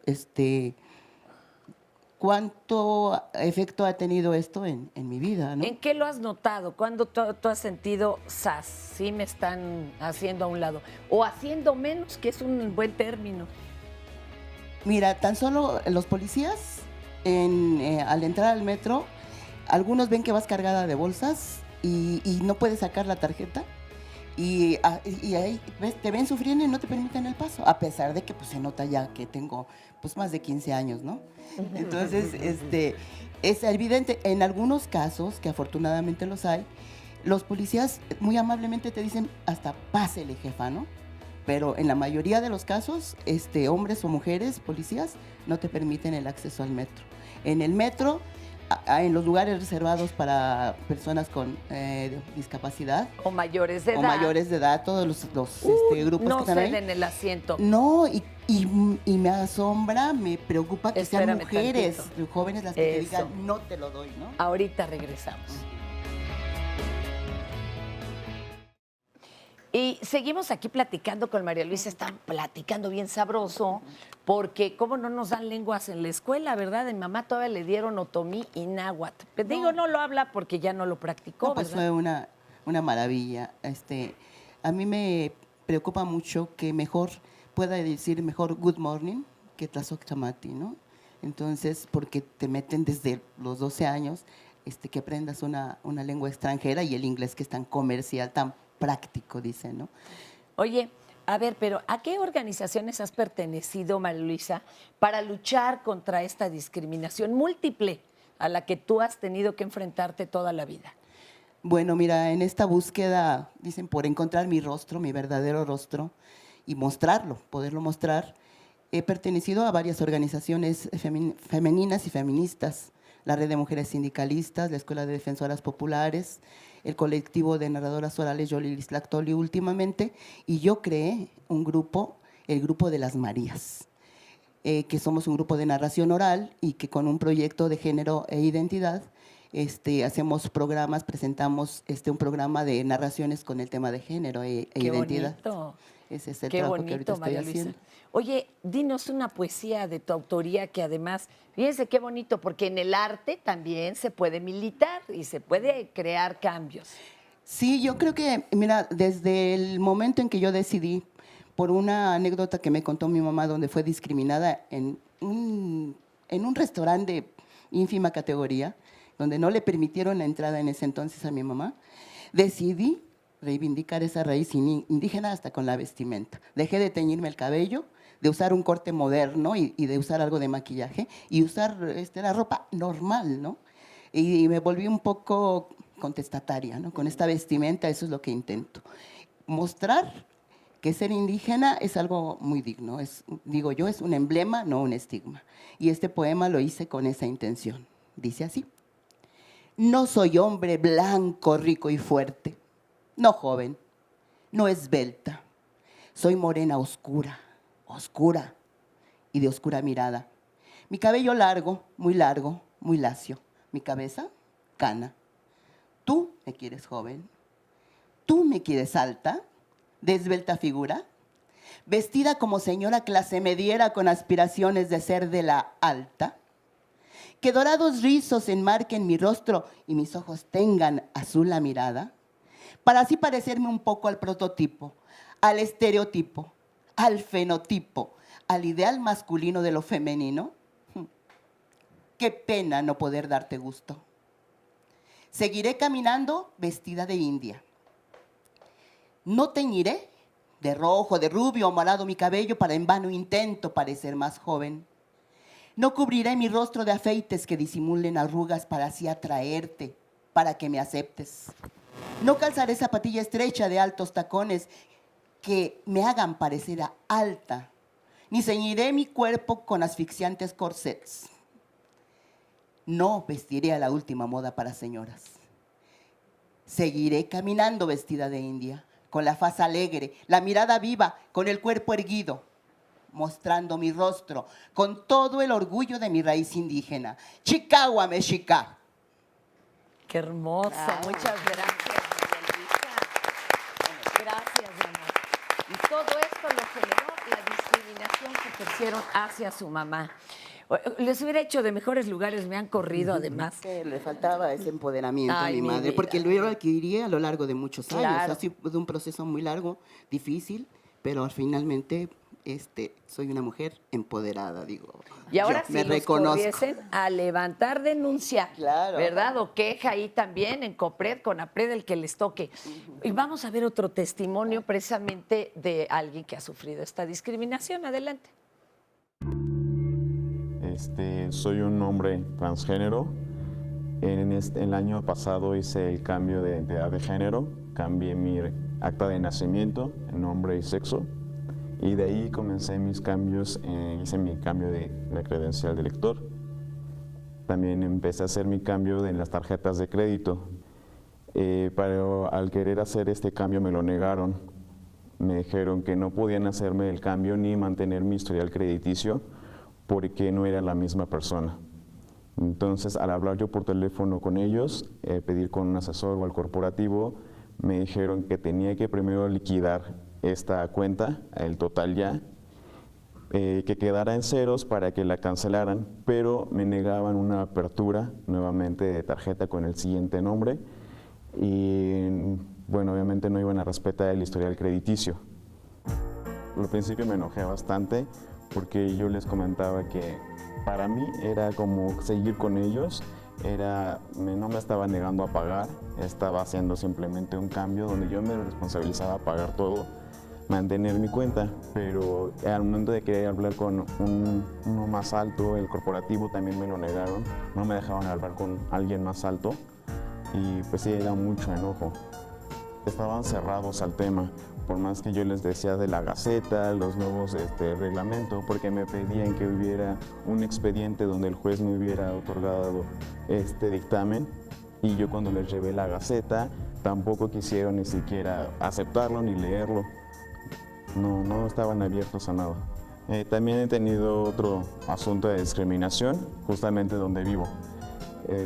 efecto ha tenido esto en mi vida, ¿no? ¿En qué lo has notado? ¿Cuándo tú has sentido, sí me están haciendo a un lado? O haciendo menos, que es un buen término. Mira, tan solo los policías, al entrar al metro, algunos ven que vas cargada de bolsas y no puedes sacar la tarjeta. Y ahí te ven sufriendo y no te permiten el paso, a pesar de que pues, se nota ya que tengo pues, más de 15 años, ¿no? Entonces, es evidente, en algunos casos, que afortunadamente los hay, los policías muy amablemente te dicen hasta pásele, jefa, ¿no? pero en la mayoría de los casos, hombres o mujeres, policías, no te permiten el acceso al metro. En el metro, en los lugares reservados para personas con discapacidad. O mayores de edad. O mayores de edad, todos los grupos no que están ahí. ceden el asiento. No, y me asombra, me preocupa que sean Espérame mujeres, tantito. jóvenes las que te Eso. digan, no te lo doy, ¿no? Ahorita regresamos. Y seguimos aquí platicando con María Luisa, están platicando bien sabroso, porque cómo no nos dan lenguas en la escuela, ¿verdad? De mi mamá todavía le dieron otomí y náhuatl. Pero digo, no lo habla porque ya no lo practicó, No, pues ¿verdad? fue una maravilla. A mí me preocupa mucho que pueda decir mejor good morning que Tlazohcamati, ¿no? Entonces, porque te meten desde los 12 años que aprendas una lengua extranjera y el inglés que es tan comercial, tan práctico, dice, ¿no? Oye, a ver, pero ¿a qué organizaciones has pertenecido, María Luisa, para luchar contra esta discriminación múltiple a la que tú has tenido que enfrentarte toda la vida? Bueno, mira, en esta búsqueda, dicen, por encontrar mi rostro, mi verdadero rostro, y mostrarlo, poderlo mostrar, he pertenecido a varias organizaciones femeninas y feministas, la Red de Mujeres Sindicalistas, la Escuela de Defensoras Populares, el colectivo de narradoras orales Yolilis Tlactoli últimamente, y yo creé un grupo, el Grupo de las Marías, que somos un grupo de narración oral y que con un proyecto de género e identidad hacemos programas, presentamos un programa de narraciones con el tema de género e identidad. Bonito. Ese es el Qué trabajo bonito, que ahorita estoy María Luisa. haciendo. Oye, dinos una poesía de tu autoría que además, fíjense qué bonito, porque en el arte también se puede militar y se puede crear cambios. Sí, yo creo que, mira, desde el momento en que yo decidí, por una anécdota que me contó mi mamá, donde fue discriminada en un restaurante de ínfima categoría, donde no le permitieron la entrada en ese entonces a mi mamá, decidí reivindicar esa raíz indígena hasta con la vestimenta. Dejé de teñirme el cabello, de usar un corte moderno y de usar algo de maquillaje y usar la ropa normal, ¿no? Y me volví un poco contestataria, ¿no? Con esta vestimenta, eso es lo que intento. Mostrar que ser indígena es algo muy digno, digo yo, es un emblema, no un estigma. Y este poema lo hice con esa intención. Dice así: no soy hombre blanco, rico y fuerte, no joven, no esbelta. Soy morena oscura, oscura y de oscura mirada. Mi cabello largo, muy lacio. Mi cabeza, cana. Tú me quieres joven. Tú me quieres alta, de esbelta figura, vestida como señora clase mediera con aspiraciones de ser de la alta. Que dorados rizos enmarquen mi rostro y mis ojos tengan azul la mirada, para así parecerme un poco al prototipo, al estereotipo, al fenotipo, al ideal masculino de lo femenino. Qué pena no poder darte gusto. Seguiré caminando vestida de india. No teñiré de rojo, de rubio o morado mi cabello para en vano intento parecer más joven. No cubriré mi rostro de afeites que disimulen arrugas para así atraerte, para que me aceptes. No calzaré zapatilla estrecha de altos tacones que me hagan parecer alta, ni ceñiré mi cuerpo con asfixiantes corsets. No vestiré a la última moda para señoras. Seguiré caminando vestida de india, con la faz alegre, la mirada viva, con el cuerpo erguido, mostrando mi rostro con todo el orgullo de mi raíz indígena. Chicagua, mexica. Qué hermoso, muchas gracias, María Luisa. Gracias, mamá. Y todo esto lo generó la discriminación que ejercieron hacia su mamá. Les hubiera hecho de mejores lugares, me han corrido además. Le faltaba ese empoderamiento Ay, a mi mi madre, vida. porque lo adquirí a lo largo de muchos años. Claro. Ha sido un proceso muy largo, difícil, pero finalmente soy una mujer empoderada, digo. Y ahora yo si me los reconozco. corriesen a levantar denuncia, ¿verdad? O queja ahí también en COPRED, con APRED, el que les toque. Y vamos a ver otro testimonio precisamente de alguien que ha sufrido esta discriminación. Adelante. Soy un hombre transgénero. El año pasado hice el cambio de identidad de género. Cambié mi acta de nacimiento en nombre y sexo. Y de ahí comencé mis cambios, hice mi cambio de credencial de lector. También empecé a hacer mi cambio de las tarjetas de crédito. Pero al querer hacer este cambio me lo negaron. Me dijeron que no podían hacerme el cambio ni mantener mi historial crediticio porque no era la misma persona. Entonces, al hablar yo por teléfono con ellos, pedir con un asesor o al corporativo, me dijeron que tenía que primero liquidar esta cuenta, el total ya, que quedara en ceros para que la cancelaran, pero me negaban una apertura nuevamente de tarjeta con el siguiente nombre y, bueno, obviamente no iban a respetar el historial crediticio. Al principio me enojé bastante porque yo les comentaba que para mí era como seguir con ellos, no me estaba negando a pagar, estaba haciendo simplemente un cambio donde yo me responsabilizaba a pagar todo, mantener mi cuenta, pero al momento de querer hablar con uno más alto, el corporativo también me lo negaron, no me dejaban hablar con alguien más alto y pues sí, era mucho enojo. Estaban cerrados al tema, por más que yo les decía de la Gaceta, los nuevos reglamentos, porque me pedían que hubiera un expediente donde el juez me hubiera otorgado este dictamen, y yo cuando les llevé la Gaceta tampoco quisieron ni siquiera aceptarlo ni leerlo. No estaban abiertos a nada. También he tenido otro asunto de discriminación, justamente donde vivo.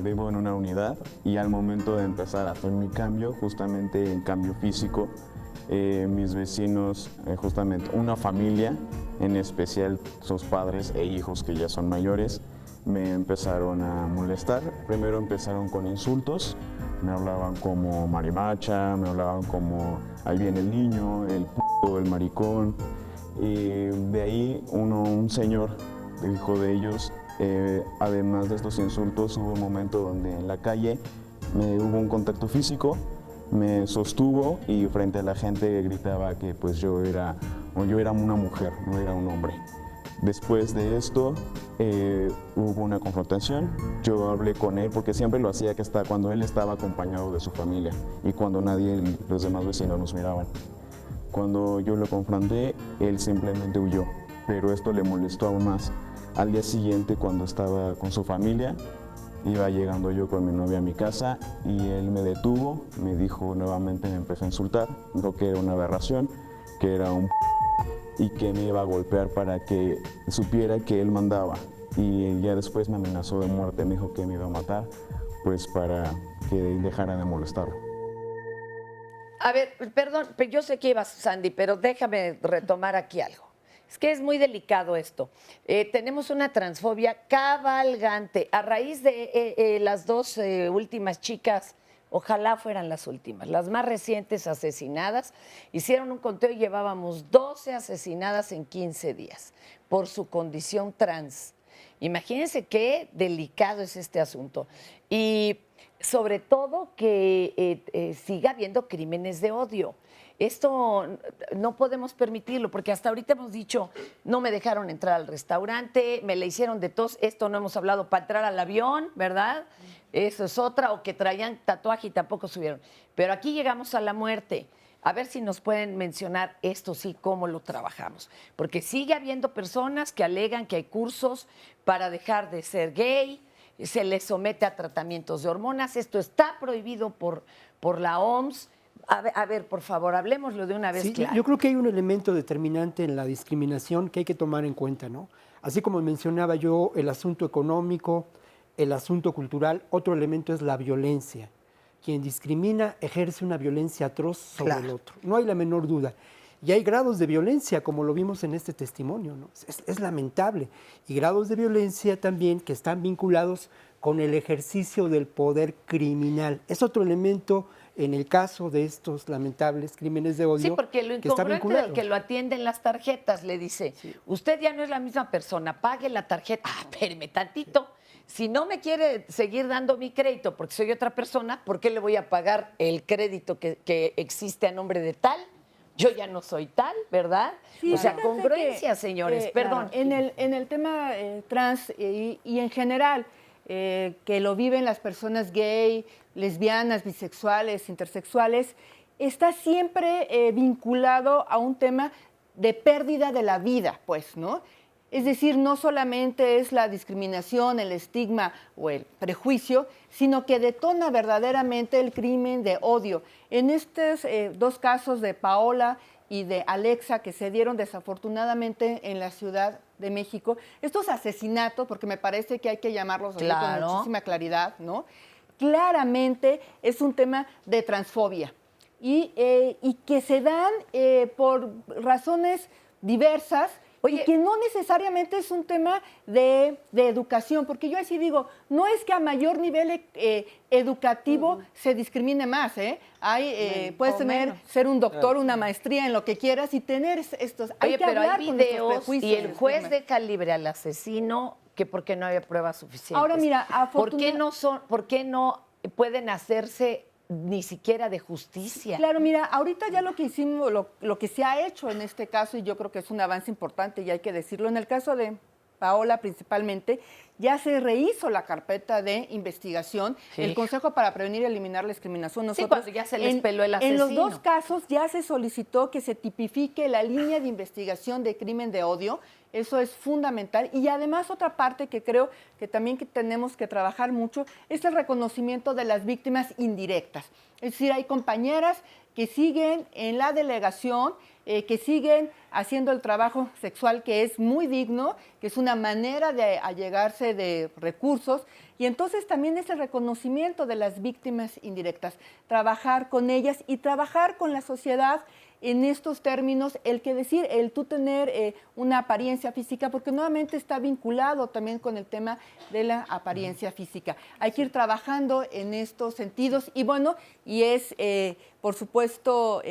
Vivo en una unidad y al momento de empezar a hacer mi cambio, justamente en cambio físico, mis vecinos, justamente una familia, en especial sus padres e hijos que ya son mayores, me empezaron a molestar. Primero empezaron con insultos, me hablaban como marimacha, me hablaban como ahí viene el niño, el puto, el maricón. Y de ahí un señor, el hijo de ellos, además de estos insultos, hubo un momento donde en la calle hubo un contacto físico, me sostuvo y frente a la gente gritaba que pues yo era una mujer, no era un hombre. Después de esto hubo una confrontación, yo hablé con él porque siempre lo hacía cuando él estaba acompañado de su familia y cuando los demás vecinos nos miraban. Cuando yo lo confronté, él simplemente huyó, pero esto le molestó aún más. Al día siguiente, cuando estaba con su familia, iba llegando yo con mi novia a mi casa y él me detuvo, me dijo nuevamente, me empezó a insultar, dijo que era una aberración, que era un y que me iba a golpear para que supiera que él mandaba. Y ya después me amenazó de muerte, me dijo que me iba a matar, pues para que dejara de molestarlo. A ver, perdón, yo sé que ibas, Sandy, pero déjame retomar aquí algo. Es que es muy delicado esto. Tenemos una transfobia cabalgante. A raíz de las dos últimas chicas, ojalá fueran las últimas, las más recientes asesinadas, hicieron un conteo y llevábamos 12 asesinadas en 15 días por su condición trans. Imagínense qué delicado es este asunto. Y sobre todo que siga habiendo crímenes de odio. Esto no podemos permitirlo, porque hasta ahorita hemos dicho, no me dejaron entrar al restaurante, me le hicieron de tos, esto no hemos hablado para entrar al avión, ¿verdad? Eso es otra, o que traían tatuaje y tampoco subieron. Pero aquí llegamos a la muerte. A ver si nos pueden mencionar esto sí, cómo lo trabajamos. Porque sigue habiendo personas que alegan que hay cursos para dejar de ser gay, se les somete a tratamientos de hormonas, esto está prohibido por la OMS. A ver, por favor, hablemoslo de una vez, sí, claro. Yo creo que hay un elemento determinante en la discriminación que hay que tomar en cuenta, ¿no? Así como mencionaba yo el asunto económico, el asunto cultural, otro elemento es la violencia. Quien discrimina ejerce una violencia atroz sobre el otro. No hay la menor duda. Y hay grados de violencia, como lo vimos en este testimonio, ¿no? Es lamentable. Y grados de violencia también que están vinculados con el ejercicio del poder criminal. Es otro elemento en el caso de estos lamentables crímenes de odio. Sí, porque lo que está incongruente vinculado. del que lo atienden las tarjetas le dice, usted ya no es la misma persona, pague la tarjeta. Ah, espéreme tantito. Si no me quiere seguir dando mi crédito porque soy otra persona, ¿por qué le voy a pagar el crédito que existe a nombre de tal? Yo ya no soy tal, ¿verdad? Sí, o sea, fíjate congruencia, que, señores, perdón. En el tema trans y en general, que lo viven las personas gay, lesbianas, bisexuales, intersexuales, está siempre vinculado a un tema de pérdida de la vida, pues, ¿no? Es decir, no solamente es la discriminación, el estigma o el prejuicio, sino que detona verdaderamente el crimen de odio. En estos dos casos de Paola y de Alexa que se dieron desafortunadamente en la Ciudad de México, estos asesinatos, porque me parece que hay que llamarlos así con muchísima claridad, ¿no? Claramente es un tema de transfobia y que se dan por razones diversas. Y que no necesariamente es un tema de educación, porque yo así digo, no es que a mayor nivel educativo se discrimine más, ¿eh? Puedes ser un doctor, una maestría en lo que quieras y tener estos. Oye, pero hay videos y el juez de de calibre al asesino que porque no había pruebas suficientes. Ahora mira, ¿Por qué no pueden hacerse ni siquiera de justicia? Claro, mira, ahorita ya lo que hicimos, lo que se ha hecho en este caso, y yo creo que es un avance importante y hay que decirlo, en el caso de Paola principalmente, ya se rehizo la carpeta de investigación, el Consejo para Prevenir y Eliminar la Discriminación. Nosotros, cuando ya se les peló el asesino. En los dos casos ya se solicitó que se tipifique la línea de investigación de crimen de odio. Eso es fundamental. Y además otra parte que creo que también que tenemos que trabajar mucho es el reconocimiento de las víctimas indirectas. Es decir, hay compañeras que siguen en la delegación, que siguen haciendo el trabajo sexual que es muy digno, que es una manera de allegarse de recursos, y entonces también es el reconocimiento de las víctimas indirectas, trabajar con ellas y trabajar con la sociedad en estos términos, el tú tener una apariencia física, porque nuevamente está vinculado también con el tema de la apariencia física. Hay que ir trabajando en estos sentidos y bueno, y es por supuesto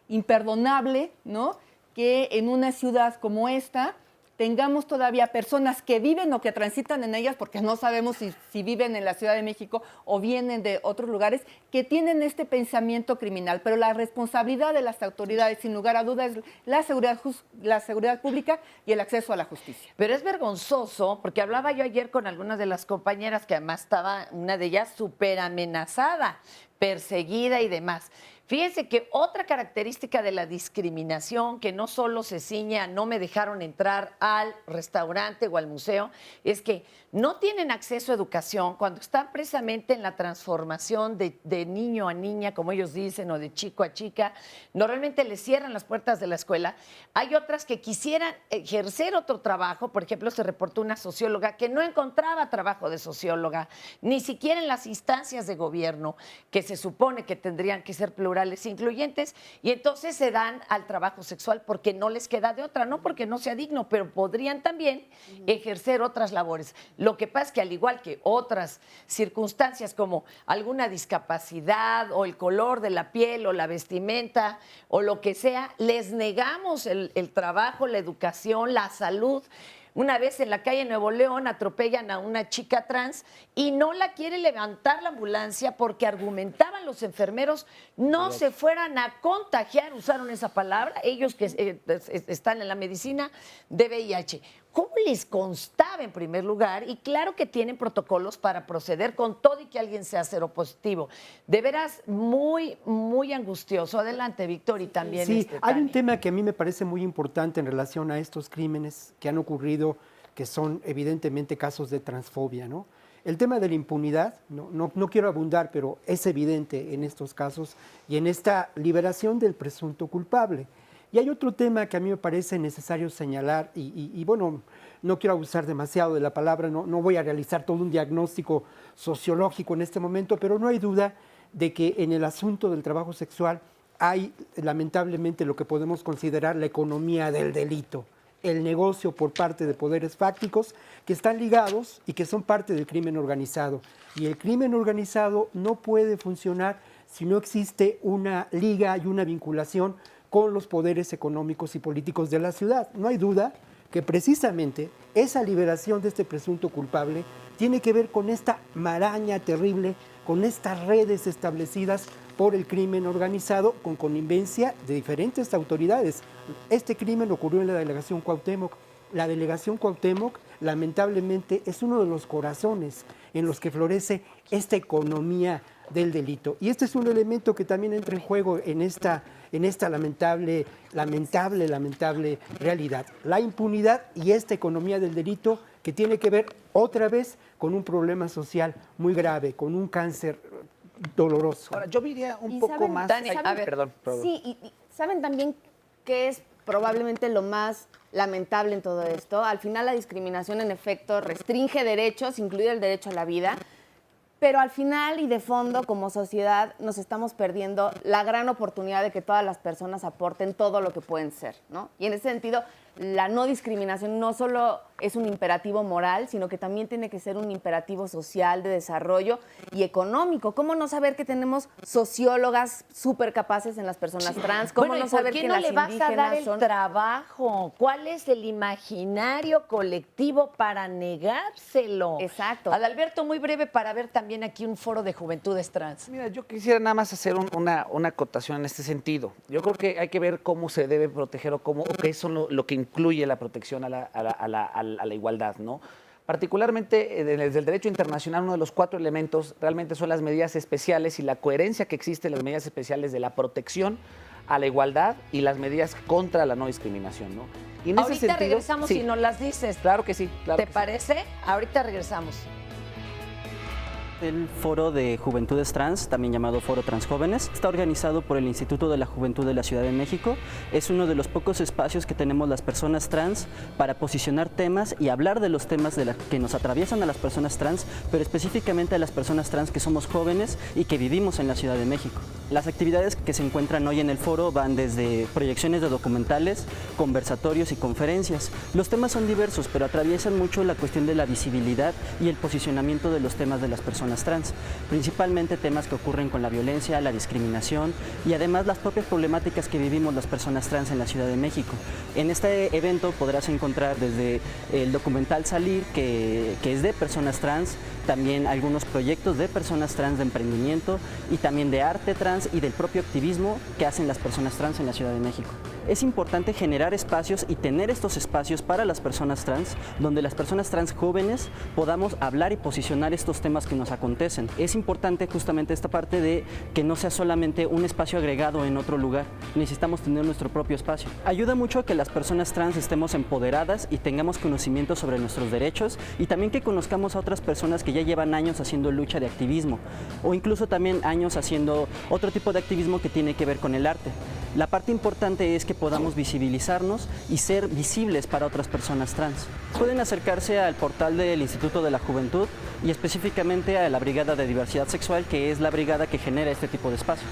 imperdonable, ¿no?, que en una ciudad como esta tengamos todavía personas que viven o que transitan en ellas, porque no sabemos si viven en la Ciudad de México o vienen de otros lugares, que tienen este pensamiento criminal. Pero la responsabilidad de las autoridades, sin lugar a dudas, es la seguridad pública y el acceso a la justicia. Pero es vergonzoso, porque hablaba yo ayer con algunas de las compañeras que además estaba una de ellas súper amenazada, perseguida y demás. Fíjense que otra característica de la discriminación, que no solo se ciñe a no me dejaron entrar al restaurante o al museo, es que no tienen acceso a educación cuando están precisamente en la transformación de niño a niña, como ellos dicen, o de chico a chica. Normalmente les cierran las puertas de la escuela. Hay otras que quisieran ejercer otro trabajo. Por ejemplo, se reportó una socióloga que no encontraba trabajo de socióloga, ni siquiera en las instancias de gobierno, que se supone que tendrían que ser plurales, incluyentes, y entonces se dan al trabajo sexual porque no les queda de otra, no porque no sea digno, pero podrían también ejercer otras labores. Lo que pasa es que al igual que otras circunstancias como alguna discapacidad o el color de la piel o la vestimenta o lo que sea, les negamos el trabajo, la educación, la salud. Una vez en la calle Nuevo León atropellan a una chica trans y no la quiere levantar la ambulancia porque argumentaban los enfermeros no se fueran a contagiar, usaron esa palabra, ellos que están en la medicina de VIH. ¿Cómo les constaba en primer lugar? Y claro que tienen protocolos para proceder con todo y que alguien sea seropositivo. De veras, muy, muy angustioso. Adelante, Víctor, y también Sí, hay un tema que a mí me parece muy importante en relación a estos crímenes que han ocurrido, que son evidentemente casos de transfobia, ¿no? El tema de la impunidad, no quiero abundar, pero es evidente en estos casos y en esta liberación del presunto culpable. Y hay otro tema que a mí me parece necesario señalar, y bueno, no quiero abusar demasiado de la palabra, no voy a realizar todo un diagnóstico sociológico en este momento, pero no hay duda de que en el asunto del trabajo sexual hay lamentablemente lo que podemos considerar la economía del delito, el negocio por parte de poderes fácticos que están ligados y que son parte del crimen organizado. Y el crimen organizado no puede funcionar si no existe una liga y una vinculación con los poderes económicos y políticos de la ciudad. No hay duda que precisamente esa liberación de este presunto culpable tiene que ver con esta maraña terrible, con estas redes establecidas por el crimen organizado con connivencia de diferentes autoridades. Este crimen ocurrió en la delegación Cuauhtémoc. La delegación Cuauhtémoc, lamentablemente, es uno de los corazones en los que florece esta economía del delito. Y este es un elemento que también entra en juego en esta en esta lamentable realidad. La impunidad y esta economía del delito que tiene que ver otra vez con un problema social muy grave, con un cáncer doloroso. Ahora, yo diría un Y poco saben- más... Dani, a ver, perdón. Sí, y saben también que es probablemente lo más lamentable en todo esto. Al final la discriminación en efecto restringe derechos, incluido el derecho a la vida, pero al final y de fondo como sociedad nos estamos perdiendo la gran oportunidad de que todas las personas aporten todo lo que pueden ser, ¿no? Y en ese sentido, la no discriminación no solo es un imperativo moral, sino que también tiene que ser un imperativo social, de desarrollo y económico. ¿Cómo no saber que tenemos sociólogas súper capaces en las personas trans? ¿Cómo Bueno, no ¿y por saber qué que no las le vas a dar indígenas el son... trabajo? ¿Cuál es el imaginario colectivo para negárselo? Exacto. Adalberto, muy breve para ver también aquí un foro de juventudes trans. Mira, yo quisiera nada más hacer una acotación en este sentido. Yo creo que hay que ver cómo se debe proteger o qué es lo que incluye la protección a la igualdad, ¿no? Particularmente desde el derecho internacional, uno de los 4 elementos realmente son las medidas especiales y la coherencia que existe en las medidas especiales de la protección a la igualdad y las medidas contra la no discriminación, ¿no? Y en Ahorita ese sentido, regresamos sí. y nos las dices. Claro que sí. Claro ¿Te que sí. parece? Ahorita regresamos. El Foro de Juventudes Trans, también llamado Foro Transjóvenes, está organizado por el Instituto de la Juventud de la Ciudad de México. Es uno de los pocos espacios que tenemos las personas trans para posicionar temas y hablar de los temas que nos atraviesan a las personas trans, pero específicamente a las personas trans que somos jóvenes y que vivimos en la Ciudad de México. Las actividades que se encuentran hoy en el foro van desde proyecciones de documentales, conversatorios y conferencias. Los temas son diversos, pero atraviesan mucho la cuestión de la visibilidad y el posicionamiento de los temas de las personas trans, principalmente temas que ocurren con la violencia, la discriminación y además las propias problemáticas que vivimos las personas trans en la Ciudad de México. En este evento podrás encontrar desde el documental Salir, que es de personas trans, también algunos proyectos de personas trans de emprendimiento y también de arte trans y del propio activismo que hacen las personas trans en la Ciudad de México. Es importante generar espacios y tener estos espacios para las personas trans, donde las personas trans jóvenes podamos hablar y posicionar estos temas que nos acontecen. Es importante justamente esta parte de que no sea solamente un espacio agregado en otro lugar, necesitamos tener nuestro propio espacio. Ayuda mucho a que las personas trans estemos empoderadas y tengamos conocimiento sobre nuestros derechos y también que conozcamos a otras personas que ya llevan años haciendo lucha de activismo o incluso también años haciendo otro tipo de activismo que tiene que ver con el arte. La parte importante es que podamos visibilizarnos y ser visibles para otras personas trans. Pueden acercarse al portal del Instituto de la Juventud y específicamente a la Brigada de Diversidad Sexual, que es la brigada que genera este tipo de espacios.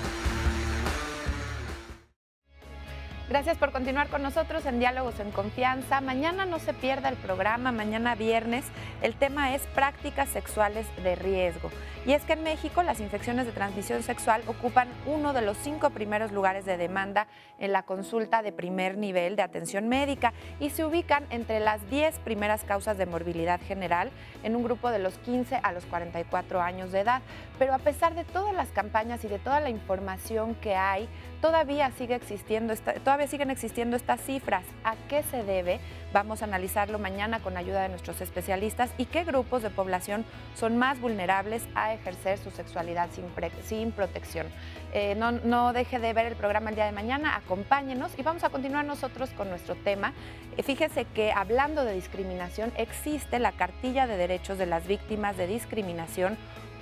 Gracias por continuar con nosotros en Diálogos en Confianza. Mañana no se pierda el programa, mañana viernes. El tema es prácticas sexuales de riesgo. Y es que en México las infecciones de transmisión sexual ocupan uno de los 5 primeros lugares de demanda en la consulta de primer nivel de atención médica y se ubican entre las 10 primeras causas de morbilidad general en un grupo de los 15 a los 44 años de edad. Pero a pesar de todas las campañas y de toda la información que hay, todavía siguen existiendo estas cifras. ¿A qué se debe? Vamos a analizarlo mañana con ayuda de nuestros especialistas y qué grupos de población son más vulnerables a ejercer su sexualidad sin protección. No deje de ver el programa el día de mañana, acompáñenos y vamos a continuar nosotros con nuestro tema. Fíjese que hablando de discriminación, existe la cartilla de derechos de las víctimas de discriminación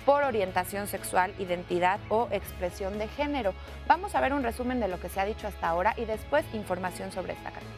por orientación sexual, identidad o expresión de género. Vamos a ver un resumen de lo que se ha dicho hasta ahora y después información sobre esta cartilla.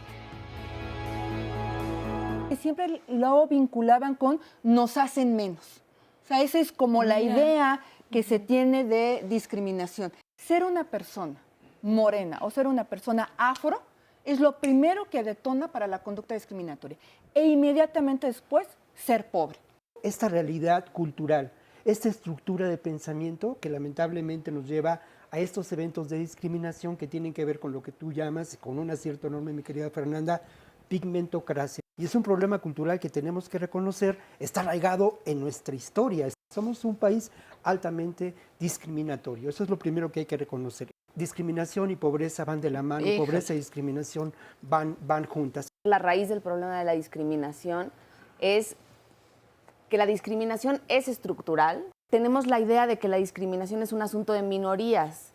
Siempre lo vinculaban con nos hacen menos. O sea, esa es como la idea que se tiene de discriminación. Ser una persona morena o ser una persona afro es lo primero que detona para la conducta discriminatoria. E inmediatamente después, ser pobre. Esta realidad cultural, esta estructura de pensamiento que lamentablemente nos lleva a estos eventos de discriminación que tienen que ver con lo que tú llamas, con un acierto enorme, mi querida Fernanda, pigmentocracia. Y es un problema cultural que tenemos que reconocer, está arraigado en nuestra historia. Somos un país altamente discriminatorio. Eso es lo primero que hay que reconocer. Discriminación y pobreza van de la mano, pobreza y discriminación van juntas. La raíz del problema de la discriminación es que la discriminación es estructural. Tenemos la idea de que la discriminación es un asunto de minorías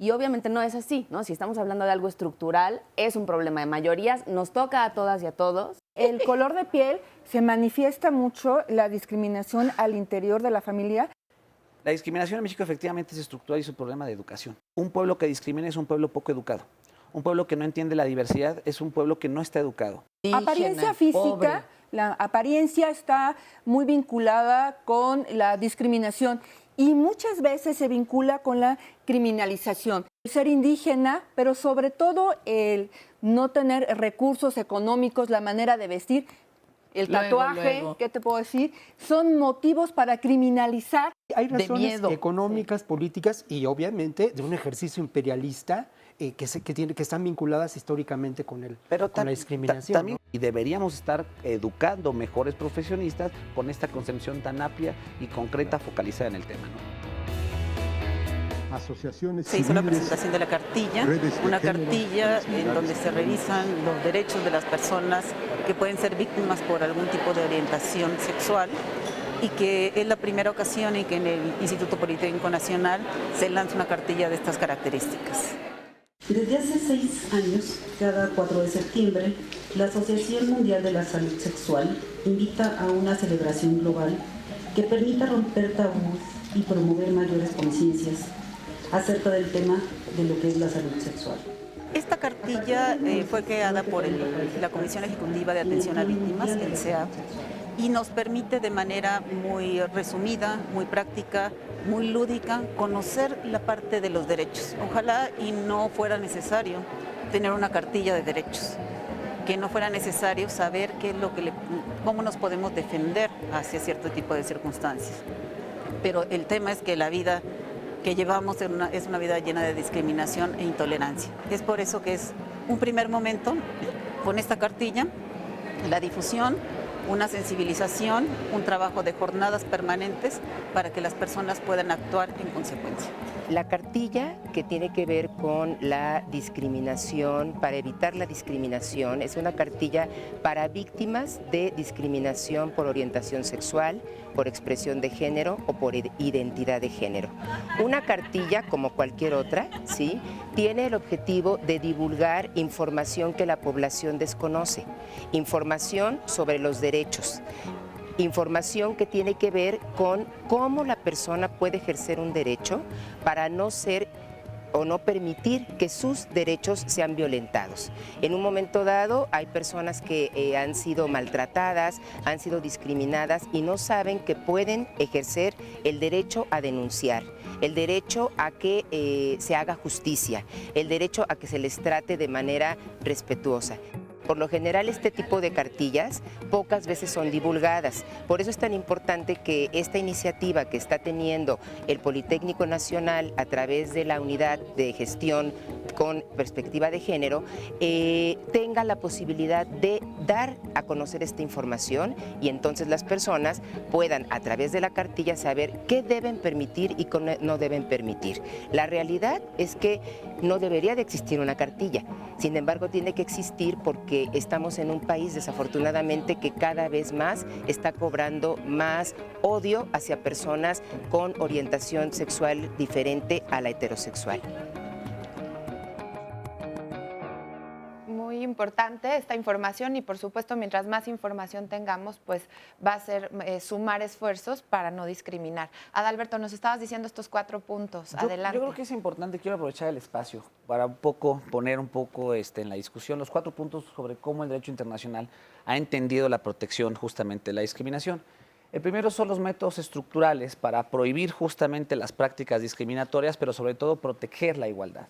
Y obviamente no es así, ¿no? Si estamos hablando de algo estructural, es un problema de mayorías, nos toca a todas y a todos. El color de piel se manifiesta mucho la discriminación al interior de la familia. La discriminación en México efectivamente es estructural y es un problema de educación. Un pueblo que discrimina es un pueblo poco educado. Un pueblo que no entiende la diversidad es un pueblo que no está educado. Apariencia física, la apariencia está muy vinculada con la discriminación y muchas veces se vincula con la criminalización. El ser indígena, pero sobre todo el no tener recursos económicos, la manera de vestir, el tatuaje, ¿qué te puedo decir? Son motivos para criminalizar. Hay razones económicas, políticas y obviamente de un ejercicio imperialista que están vinculadas históricamente con la discriminación. También, y deberíamos estar educando mejores profesionistas con esta concepción tan amplia y concreta focalizada en el tema, ¿no? Asociaciones se hizo la civiles, presentación de la cartilla, una género, cartilla en donde se revisan los derechos de las personas que pueden ser víctimas por algún tipo de orientación sexual y que es la primera ocasión en que en el Instituto Politécnico Nacional se lanza una cartilla de estas características. Desde hace 6 años, cada 4 de septiembre, la Asociación Mundial de la Salud Sexual invita a una celebración global que permita romper tabús y promover mayores conciencias acerca del tema de lo que es la salud sexual. Esta cartilla fue creada por la Comisión Ejecutiva de Atención a Víctimas, el CEAV, y nos permite de manera muy resumida, muy práctica, muy lúdica, conocer la parte de los derechos. Ojalá y no fuera necesario tener una cartilla de derechos, que no fuera necesario saber qué es lo que cómo nos podemos defender hacia cierto tipo de circunstancias. Pero el tema es que la vida que llevamos es una vida llena de discriminación e intolerancia. Es por eso que es un primer momento con esta cartilla, la difusión, una sensibilización, un trabajo de jornadas permanentes para que las personas puedan actuar en consecuencia. La cartilla que tiene que ver con la discriminación, para evitar la discriminación, es una cartilla para víctimas de discriminación por orientación sexual, por expresión de género o por identidad de género. Una cartilla, como cualquier otra, ¿sí?, tiene el objetivo de divulgar información que la población desconoce, información sobre los derechos, información que tiene que ver con cómo la persona puede ejercer un derecho para no ser o no permitir que sus derechos sean violentados. En un momento dado hay personas que han sido maltratadas, han sido discriminadas y no saben que pueden ejercer el derecho a denunciar, el derecho a que se haga justicia, el derecho a que se les trate de manera respetuosa. Por lo general, este tipo de cartillas pocas veces son divulgadas. Por eso es tan importante que esta iniciativa que está teniendo el Politécnico Nacional a través de la unidad de gestión con perspectiva de género tenga la posibilidad de dar a conocer esta información y entonces las personas puedan a través de la cartilla saber qué deben permitir y qué no deben permitir. La realidad es que no debería de existir una cartilla, sin embargo tiene que existir porque estamos en un país desafortunadamente que cada vez más está cobrando más odio hacia personas con orientación sexual diferente a la heterosexual. Muy importante esta información y por supuesto mientras más información tengamos pues va a ser sumar esfuerzos para no discriminar. Adalberto, nos estabas diciendo estos 4 puntos, adelante. Yo creo que es importante, quiero aprovechar el espacio para poner un poco en la discusión los 4 puntos sobre cómo el derecho internacional ha entendido la protección justamente de la discriminación. El primero son los métodos estructurales para prohibir justamente las prácticas discriminatorias, pero sobre todo proteger la igualdad.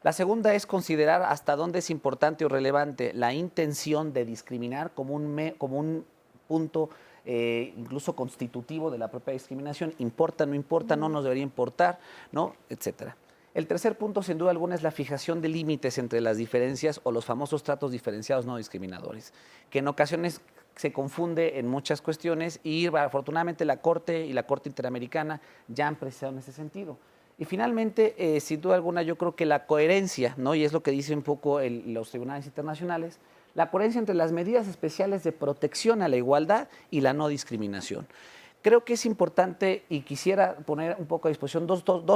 La segunda es considerar hasta dónde es importante o relevante la intención de discriminar como un punto incluso constitutivo de la propia discriminación. ¿Importa, no importa, no nos debería importar, no, etcétera? El tercer punto, sin duda alguna, es la fijación de límites entre las diferencias o los famosos tratos diferenciados no discriminadores, que en ocasiones se confunde en muchas cuestiones y afortunadamente la Corte y la Corte Interamericana ya han precisado en ese sentido. Y finalmente, sin duda alguna, yo creo que la coherencia, ¿no?, y es lo que dicen un poco los tribunales internacionales, la coherencia entre las medidas especiales de protección a la igualdad y la no discriminación. Creo que es importante y quisiera poner un poco a disposición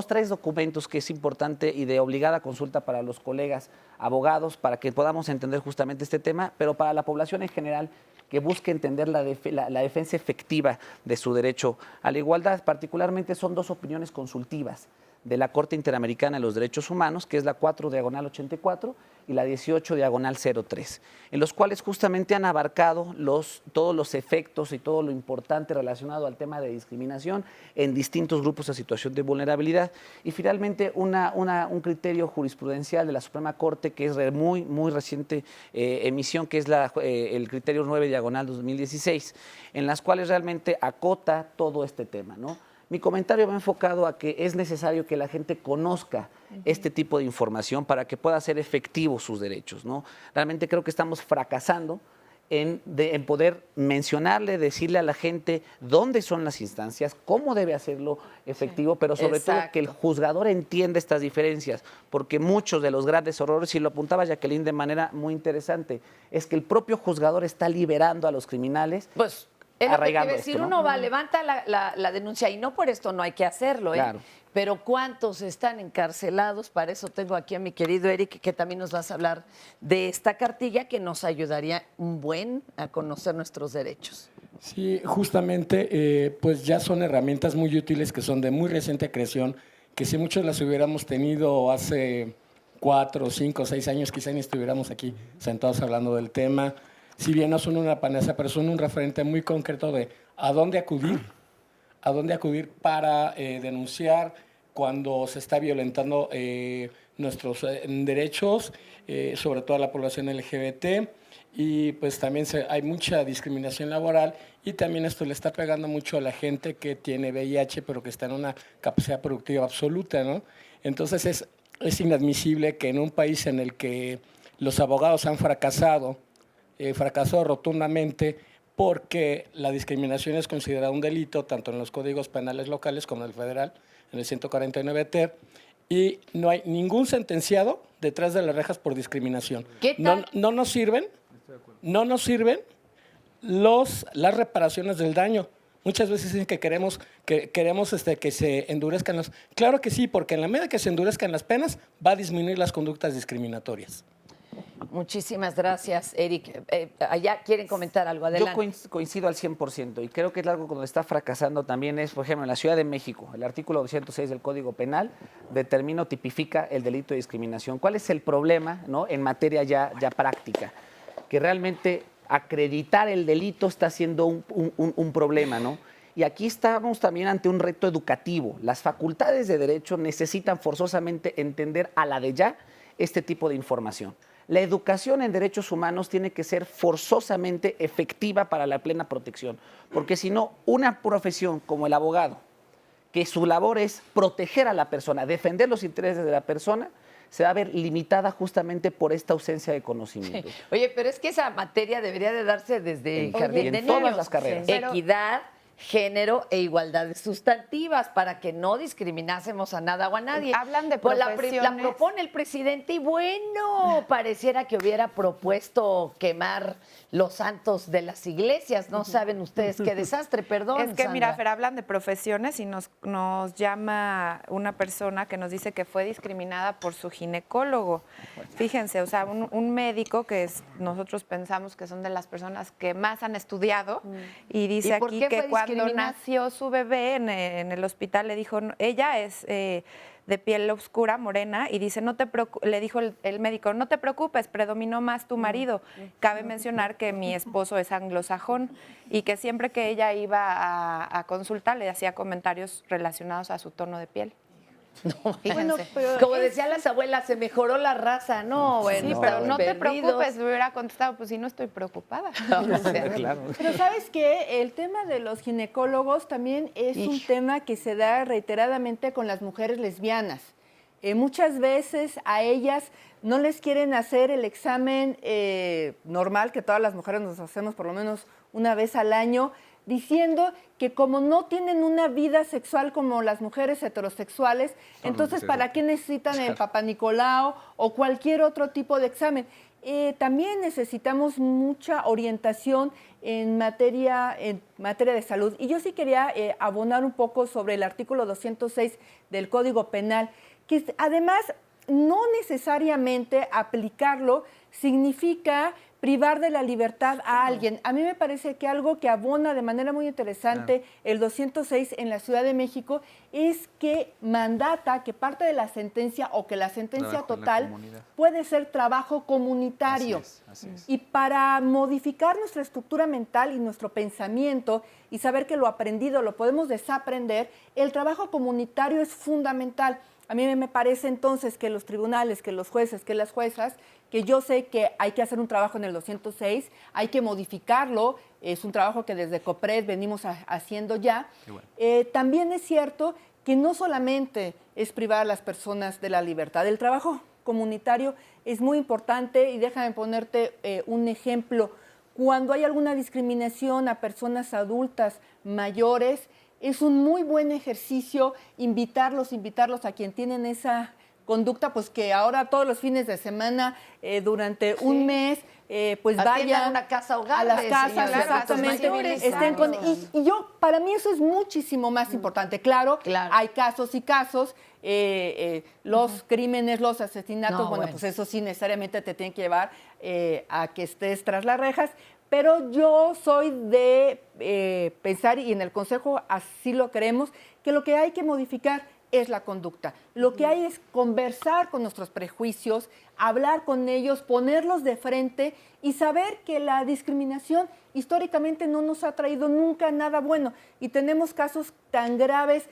tres documentos que es importante y de obligada consulta para los colegas abogados para que podamos entender justamente este tema, pero para la población en general que busque entender la defensa efectiva de su derecho a la igualdad. Particularmente son 2 opiniones consultivas de la Corte Interamericana de los Derechos Humanos, que es la 4/84 y la 18/03, en los cuales justamente han abarcado todos los efectos y todo lo importante relacionado al tema de discriminación en distintos grupos de situación de vulnerabilidad. Y finalmente un criterio jurisprudencial de la Suprema Corte, que es de muy reciente emisión, que es el criterio 9/2016, en las cuales realmente acota todo este tema, ¿no? Mi comentario va enfocado a que es necesario que la gente conozca este tipo de información para que pueda hacer efectivos sus derechos, ¿no? Realmente creo que estamos fracasando en poder mencionarle, decirle a la gente dónde son las instancias, cómo debe hacerlo efectivo, pero sobre todo que el juzgador entienda estas diferencias, porque muchos de los grandes errores, y lo apuntaba Jacqueline de manera muy interesante, es que el propio juzgador está liberando a los criminales. Pues es lo que quiero esto, decir, ¿no? uno levanta la denuncia y no por esto no hay que hacerlo, ¿eh? Claro. Pero ¿cuántos están encarcelados? Para eso tengo aquí a mi querido Eric, que también nos vas a hablar de esta cartilla que nos ayudaría a conocer nuestros derechos. Sí, justamente, pues ya son herramientas muy útiles que son de muy reciente creación, que si muchos las hubiéramos tenido hace 4, 5, 6 años, quizá ni estuviéramos aquí sentados hablando del tema. Si bien no son una panacea, pero son un referente muy concreto de a dónde acudir para denunciar cuando se está violentando nuestros derechos, sobre todo a la población LGBT, y pues también hay mucha discriminación laboral, y también esto le está pegando mucho a la gente que tiene VIH, pero que está en una capacidad productiva absoluta, ¿no? Entonces es inadmisible que en un país en el que los abogados han fracasado rotundamente, porque la discriminación es considerada un delito tanto en los códigos penales locales como en el federal, en el 149 y no hay ningún sentenciado detrás de las rejas por discriminación. ¿Qué tal? No nos sirven las reparaciones del daño. Muchas veces dicen que queremos que se endurezcan las... Claro que sí, porque en la medida que se endurezcan las penas, va a disminuir las conductas discriminatorias. Muchísimas gracias, Eric. Allá quieren comentar algo, adelante. Yo coincido al 100% y creo que es algo donde está fracasando también es, por ejemplo, en la Ciudad de México, el artículo 206 del Código Penal determina o tipifica el delito de discriminación. ¿Cuál es el problema, ¿no?, en materia ya práctica? Que realmente acreditar el delito está siendo un problema, ¿no? Y aquí estamos también ante un reto educativo. Las facultades de derecho necesitan forzosamente entender a la de ya este tipo de información. La educación en derechos humanos tiene que ser forzosamente efectiva para la plena protección, porque si no, una profesión como el abogado, que su labor es proteger a la persona, defender los intereses de la persona, se va a ver limitada justamente por esta ausencia de conocimiento. Sí. Oye, pero es que esa materia debería de darse desde jardín de niños. Todas las carreras. Sí. Equidad, género e igualdad sustantivas para que no discriminásemos a nada o a nadie. Hablan de pues profesiones. la propone el presidente y bueno, pareciera que hubiera propuesto quemar los santos de las iglesias. No saben ustedes qué desastre, perdón. Es que Sandra. mira, Fer, hablan de profesiones y nos llama una persona que nos dice que fue discriminada por su ginecólogo. Fíjense, o sea, un médico que nosotros pensamos que son de las personas que más han estudiado y dice aquí que cuando nació su bebé en el hospital le dijo, ella es de piel oscura, morena, y dice, le dijo el médico, no te preocupes, predominó más tu marido. Cabe mencionar que mi esposo es anglosajón y que siempre que ella iba a consulta le hacía comentarios relacionados a su tono de piel. No, bueno, como decían las abuelas, se mejoró la raza, ¿no? Bueno, sí, pero no te perdidos. preocupes, me hubiera contestado, pues sí, no estoy preocupada. O sea, claro. Pero ¿sabes qué? El tema de los ginecólogos también es un tema que se da reiteradamente con las mujeres lesbianas. Muchas veces a ellas no les quieren hacer el examen normal, que todas las mujeres nos hacemos por lo menos una vez al año, diciendo que como no tienen una vida sexual como las mujeres heterosexuales, entonces ¿para qué necesitan el Papá Nicolau o cualquier otro tipo de examen? También necesitamos mucha orientación en materia de salud. Y yo sí quería abonar un poco sobre el artículo 206 del Código Penal, que además no necesariamente aplicarlo significa privar de la libertad a alguien. A mí me parece que algo que abona de manera muy interesante el 206 en la Ciudad de México es que mandata que parte de la sentencia o que la sentencia total puede ser trabajo comunitario. Así es. Y para modificar nuestra estructura mental y nuestro pensamiento y saber que lo aprendido lo podemos desaprender, el trabajo comunitario es fundamental. A mí me parece entonces que los tribunales, que los jueces, que las juezas, que yo sé que hay que hacer un trabajo en el 206, hay que modificarlo, es un trabajo que desde COPRED venimos haciendo ya. Bueno. También es cierto que no solamente es privar a las personas de la libertad, el trabajo comunitario es muy importante y déjame ponerte un ejemplo. Cuando hay alguna discriminación a personas adultas mayores, es un muy buen ejercicio invitarlos a quien tienen esa conducta, pues que ahora todos los fines de semana, durante un mes, pues vayan a una casa hogar, a las casas, exactamente, estén con, y yo, para mí eso es muchísimo más importante. Claro, hay casos y casos, los crímenes, los asesinatos, bueno, pues eso sí necesariamente te tienen que llevar a que estés tras las rejas. Pero yo soy de pensar, y en el Consejo así lo creemos, que lo que hay que modificar es la conducta. Lo que hay es conversar con nuestros prejuicios, hablar con ellos, ponerlos de frente y saber que la discriminación históricamente no nos ha traído nunca nada bueno. Y tenemos casos tan graves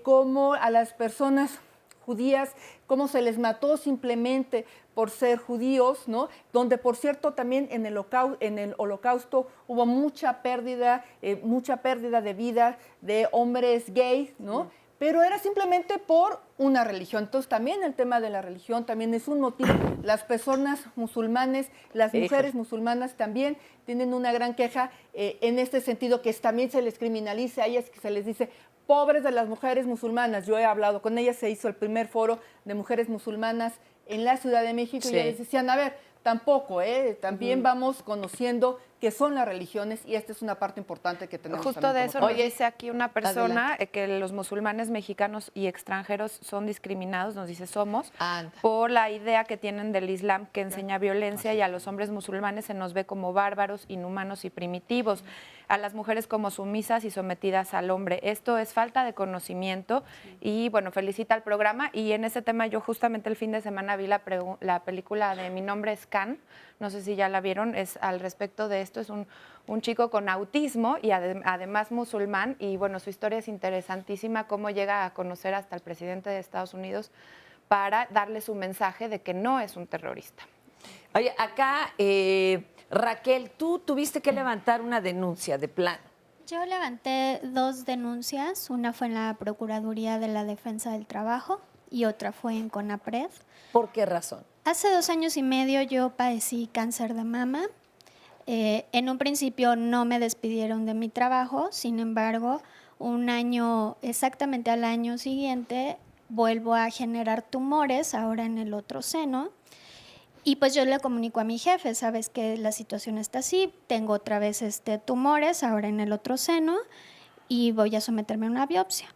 como a las personas judías, cómo se les mató simplemente por ser judíos, ¿no? Donde, por cierto, también en el Holocausto hubo mucha pérdida de vida de hombres gays, ¿no? Pero era simplemente por una religión. Entonces, también el tema de la religión también es un motivo. Las personas musulmanes, las mujeres musulmanas también tienen una gran queja en este sentido, que también se les criminaliza a ellas, que se les dice pobres de las mujeres musulmanas. Yo he hablado con ellas, se hizo el primer foro de mujeres musulmanas en la Ciudad de México y ellas decían, a ver, tampoco, también vamos conociendo qué son las religiones y esta es una parte importante que tenemos. Justo de eso nos dice aquí una persona que los musulmanes mexicanos y extranjeros son discriminados, nos dice somos, por la idea que tienen del Islam que enseña violencia y a los hombres musulmanes se nos ve como bárbaros, inhumanos y primitivos, a las mujeres como sumisas y sometidas al hombre. Esto es falta de conocimiento y bueno, felicita al programa y en ese tema yo justamente el fin de semana vi la película de Mi nombre es Can, no sé si ya la vieron, es al respecto de esto, es un chico con autismo y además musulmán y bueno, su historia es interesantísima, cómo llega a conocer hasta el presidente de Estados Unidos para darle su mensaje de que no es un terrorista. Oye, acá, Raquel, tú tuviste que levantar una denuncia de plano. Yo levanté 2 denuncias, una fue en la Procuraduría de la Defensa del Trabajo y otra fue en CONAPRED. ¿Por qué razón? Hace 2 años y medio yo padecí cáncer de mama. En un principio no me despidieron de mi trabajo, sin embargo, exactamente al año siguiente, vuelvo a generar tumores, ahora en el otro seno. Y pues yo le comunico a mi jefe, sabes que la situación está así, tengo otra vez tumores, ahora en el otro seno, y voy a someterme a una biopsia.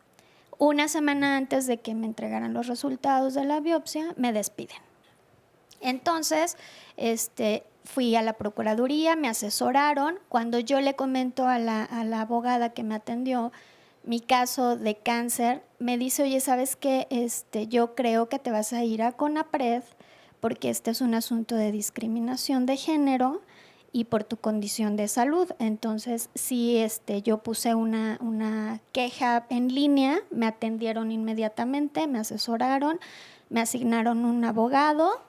Una semana antes de que me entregaran los resultados de la biopsia, me despiden. Entonces, fui a la Procuraduría, me asesoraron. Cuando yo le comento a la abogada que me atendió mi caso de cáncer, me dice, oye, ¿sabes qué? Yo creo que te vas a ir a CONAPRED porque este es un asunto de discriminación de género y por tu condición de salud. Entonces, sí, yo puse una queja en línea, me atendieron inmediatamente, me asesoraron, me asignaron un abogado.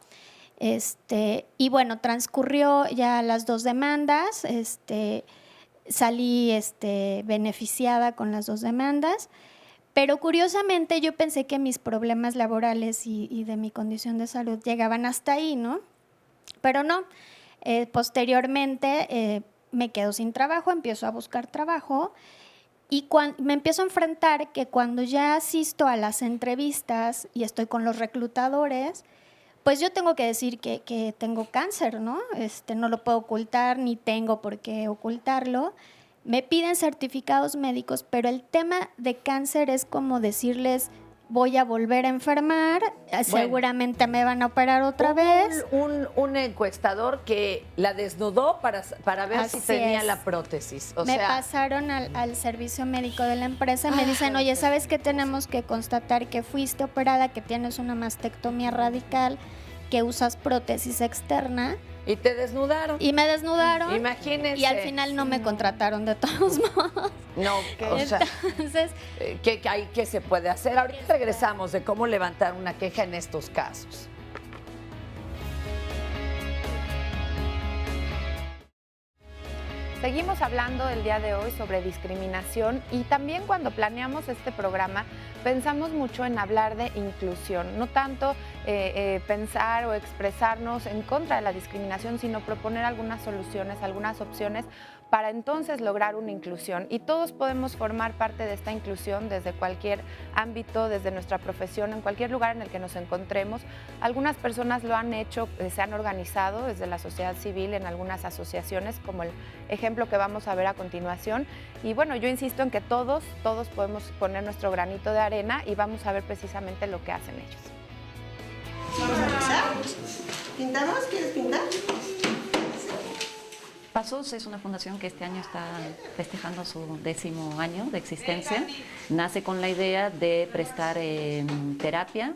Y bueno, transcurrió ya las 2 demandas, salí beneficiada con las 2 demandas, pero curiosamente yo pensé que mis problemas laborales y de mi condición de salud llegaban hasta ahí, ¿no? Pero no, posteriormente me quedo sin trabajo, empiezo a buscar trabajo y me empiezo a enfrentar que cuando ya asisto a las entrevistas y estoy con los reclutadores, pues yo tengo que decir que tengo cáncer, ¿no? No lo puedo ocultar, ni tengo por qué ocultarlo. Me piden certificados médicos, pero el tema de cáncer es como decirles, voy a volver a enfermar, seguramente me van a operar otra vez. Un encuestador que la desnudó para ver si tenía la prótesis. Me pasaron al servicio médico de la empresa y me dicen, oye, ¿sabes qué? Tenemos que constatar que fuiste operada, que tienes una mastectomía radical, que usas prótesis externa. Y te desnudaron. Y me desnudaron. Imagínense. Y al final no me contrataron de todos modos. No, o sea, entonces, ¿qué se puede hacer? Ahorita regresamos de cómo levantar una queja en estos casos. Seguimos hablando el día de hoy sobre discriminación y también cuando planeamos este programa pensamos mucho en hablar de inclusión, no tanto pensar o expresarnos en contra de la discriminación, sino proponer algunas soluciones, algunas opciones para entonces lograr una inclusión. Y todos podemos formar parte de esta inclusión desde cualquier ámbito, desde nuestra profesión, en cualquier lugar en el que nos encontremos. Algunas personas lo han hecho, se han organizado desde la sociedad civil en algunas asociaciones, como el ejemplo que vamos a ver a continuación. Y bueno, yo insisto en que todos podemos poner nuestro granito de arena y vamos a ver precisamente lo que hacen ellos. Vamos a empezar. ¿Pintamos? ¿Quieres pintar? Pasos es una fundación que este año está festejando su 10º año de existencia. Nace con la idea de prestar terapia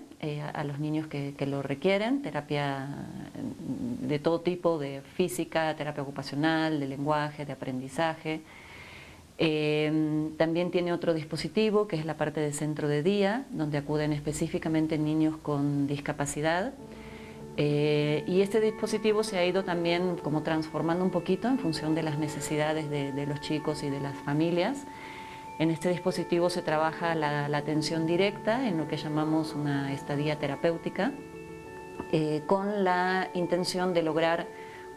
a los niños que lo requieren, terapia de todo tipo, de física, terapia ocupacional, de lenguaje, de aprendizaje. También tiene otro dispositivo que es la parte de centro de día, donde acuden específicamente niños con discapacidad. Y este dispositivo se ha ido también como transformando un poquito en función de las necesidades de los chicos y de las familias. En este dispositivo se trabaja la atención directa en lo que llamamos una estadía terapéutica, con la intención de lograr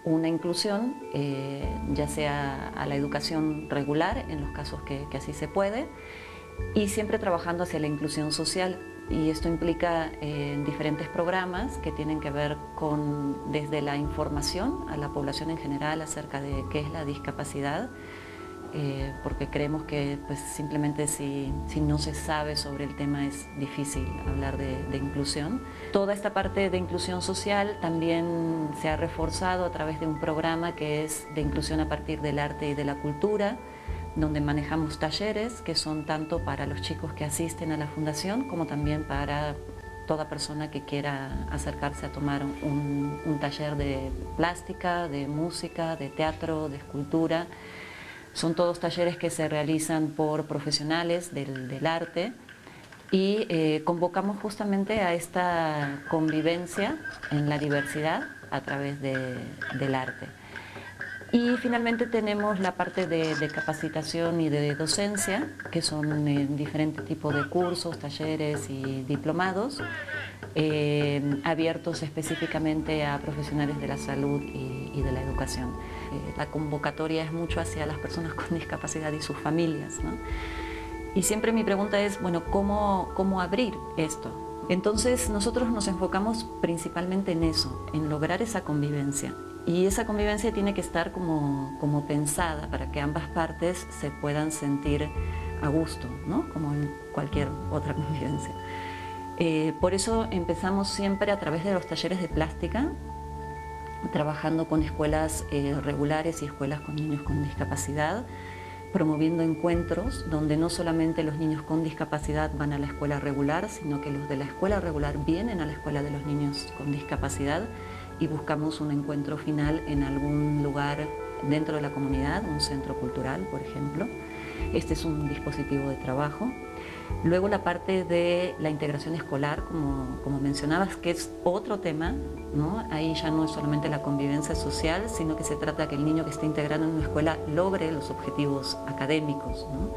una inclusión, ya sea a la educación regular, en los casos que así se puede, y siempre trabajando hacia la inclusión social. Y esto implica diferentes programas que tienen que ver con desde la información a la población en general acerca de qué es la discapacidad, porque creemos que pues, simplemente si no se sabe sobre el tema es difícil hablar de inclusión. Toda esta parte de inclusión social también se ha reforzado a través de un programa que es de inclusión a partir del arte y de la cultura, donde manejamos talleres que son tanto para los chicos que asisten a la fundación como también para toda persona que quiera acercarse a tomar un taller de plástica, de música, de teatro, de escultura. Son todos talleres que se realizan por profesionales del arte y convocamos justamente a esta convivencia en la diversidad a través del arte. Y finalmente tenemos la parte de capacitación y de docencia, que son diferentes tipos de cursos, talleres y diplomados, abiertos específicamente a profesionales de la salud y de la educación. La convocatoria es mucho hacia las personas con discapacidad y sus familias, ¿no? Y siempre mi pregunta es, bueno, ¿cómo abrir esto? Entonces nosotros nos enfocamos principalmente en eso, en lograr esa convivencia. Y esa convivencia tiene que estar como pensada para que ambas partes se puedan sentir a gusto, ¿no? Como en cualquier otra convivencia. Por eso empezamos siempre a través de los talleres de plástica, trabajando con escuelas regulares y escuelas con niños con discapacidad, promoviendo encuentros donde no solamente los niños con discapacidad van a la escuela regular, sino que los de la escuela regular vienen a la escuela de los niños con discapacidad y buscamos un encuentro final en algún lugar dentro de la comunidad, un centro cultural, por ejemplo. Este es un dispositivo de trabajo. Luego la parte de la integración escolar, como mencionabas, que es otro tema, ¿no? Ahí ya no es solamente la convivencia social, sino que se trata de que el niño que esté integrado en una escuela logre los objetivos académicos, ¿no?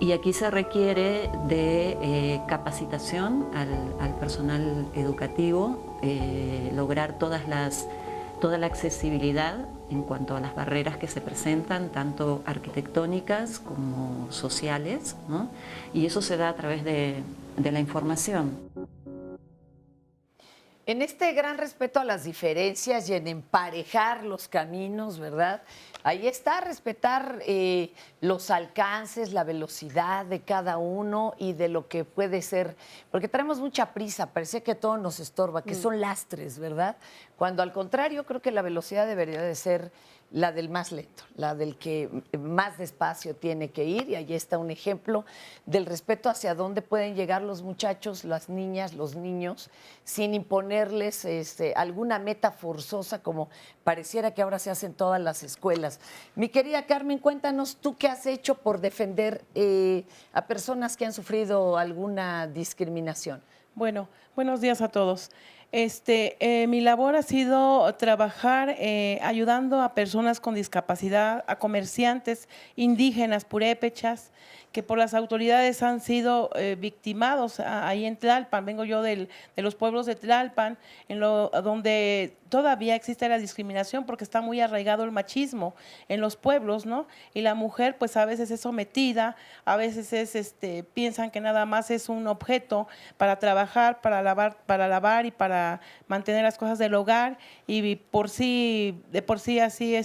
Y aquí se requiere de capacitación al personal educativo, lograr toda la accesibilidad en cuanto a las barreras que se presentan, tanto arquitectónicas como sociales, ¿no? Y eso se da a través de la información. En este gran respeto a las diferencias y en emparejar los caminos, ¿verdad? Ahí está, respetar los alcances, la velocidad de cada uno y de lo que puede ser, porque traemos mucha prisa, parece que todo nos estorba, que son lastres, ¿verdad? Cuando al contrario, creo que la velocidad debería de ser la del más lento, la del que más despacio tiene que ir, y ahí está un ejemplo del respeto hacia dónde pueden llegar los muchachos, las niñas, los niños, sin imponerles alguna meta forzosa como pareciera que ahora se hace en todas las escuelas. Mi querida Carmen, cuéntanos tú qué has hecho por defender a personas que han sufrido alguna discriminación. Bueno, buenos días a todos. Mi labor ha sido trabajar ayudando a personas con discapacidad, a comerciantes indígenas purépechas, que por las autoridades han sido victimados ahí en Tlalpan. Vengo yo de los pueblos de Tlalpan, donde todavía existe la discriminación porque está muy arraigado el machismo en los pueblos, ¿no? Y la mujer pues a veces es sometida, a veces piensan que nada más es un objeto para trabajar, para lavar y para mantener las cosas del hogar, y de por sí así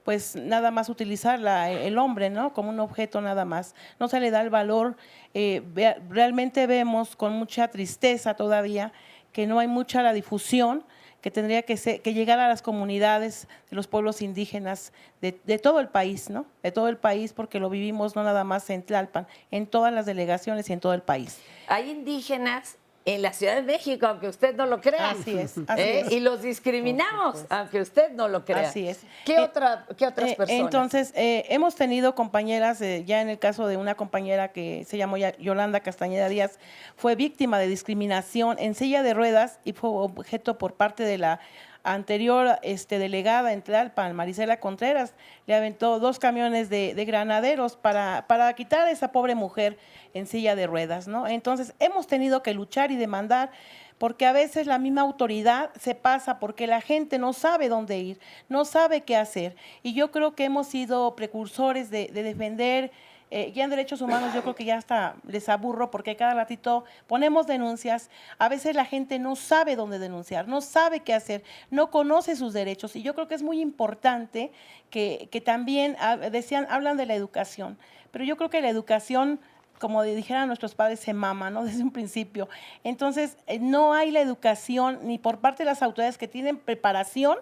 pues nada más utilizarla el hombre, ¿no? Como un objeto nada más. No se le da el valor. Realmente vemos con mucha tristeza todavía que no hay mucha la difusión que tendría que llegar a las comunidades de los pueblos indígenas de todo el país, ¿no? De todo el país, porque lo vivimos no nada más en Tlalpan, en todas las delegaciones y en todo el país. Hay indígenas en la Ciudad de México, aunque usted no lo crea. Así es. Así es. Y los discriminamos, aunque usted no lo crea. Así es. ¿Qué otras personas? Entonces, hemos tenido compañeras, ya en el caso de una compañera que se llamó Yolanda Castañeda Díaz, fue víctima de discriminación en silla de ruedas y fue objeto por parte de la anterior delegada en Tlalpan, Marisela Contreras. Le aventó 2 camiones de granaderos para quitar a esa pobre mujer en silla de ruedas, ¿no? Entonces, hemos tenido que luchar y demandar, porque a veces la misma autoridad se pasa porque la gente no sabe dónde ir, no sabe qué hacer. Y yo creo que hemos sido precursores de defender. Ya en derechos humanos yo creo que ya hasta les aburro, porque cada ratito ponemos denuncias. A veces la gente no sabe dónde denunciar, no sabe qué hacer, no conoce sus derechos, y yo creo que es muy importante que también hablan de la educación, pero yo creo que la educación, como dijeran nuestros padres, se mama, ¿no? Desde un principio. Entonces, no hay la educación ni por parte de las autoridades que tienen preparación,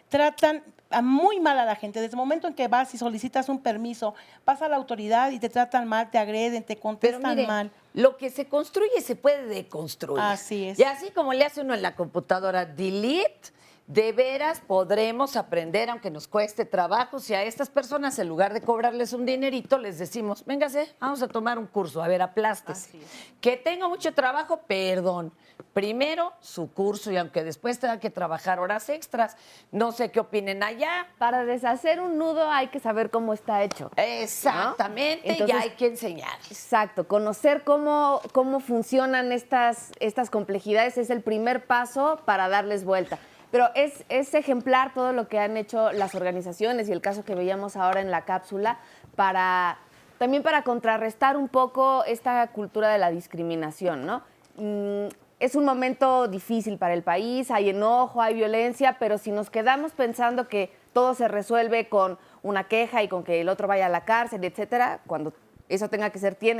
tratan muy mal a la gente. Desde el momento en que vas y solicitas un permiso, vas a la autoridad y te tratan mal, te agreden, te contestan Pero mire, mal. Lo que se construye se puede deconstruir. Así es. Y así como le hace uno en la computadora delete, de veras podremos aprender, aunque nos cueste trabajo, si a estas personas, en lugar de cobrarles un dinerito, les decimos, véngase, vamos a tomar un curso, a ver, aplástese. Que tengo mucho trabajo, perdón. Primero su curso, y aunque después tenga que trabajar horas extras, no sé qué opinen allá. Para deshacer un nudo hay que saber cómo está hecho. Exactamente, ¿no? Entonces, y hay que enseñar. Exacto, conocer cómo funcionan estas complejidades es el primer paso para darles vuelta. Pero es ejemplar todo lo que han hecho las organizaciones y el caso que veíamos ahora en la cápsula también para contrarrestar un poco esta cultura de la discriminación, ¿no? Es un momento difícil para el país, hay enojo, hay violencia, pero si nos quedamos pensando que todo se resuelve con una queja y con que el otro vaya a la cárcel, etcétera, cuando eso tiene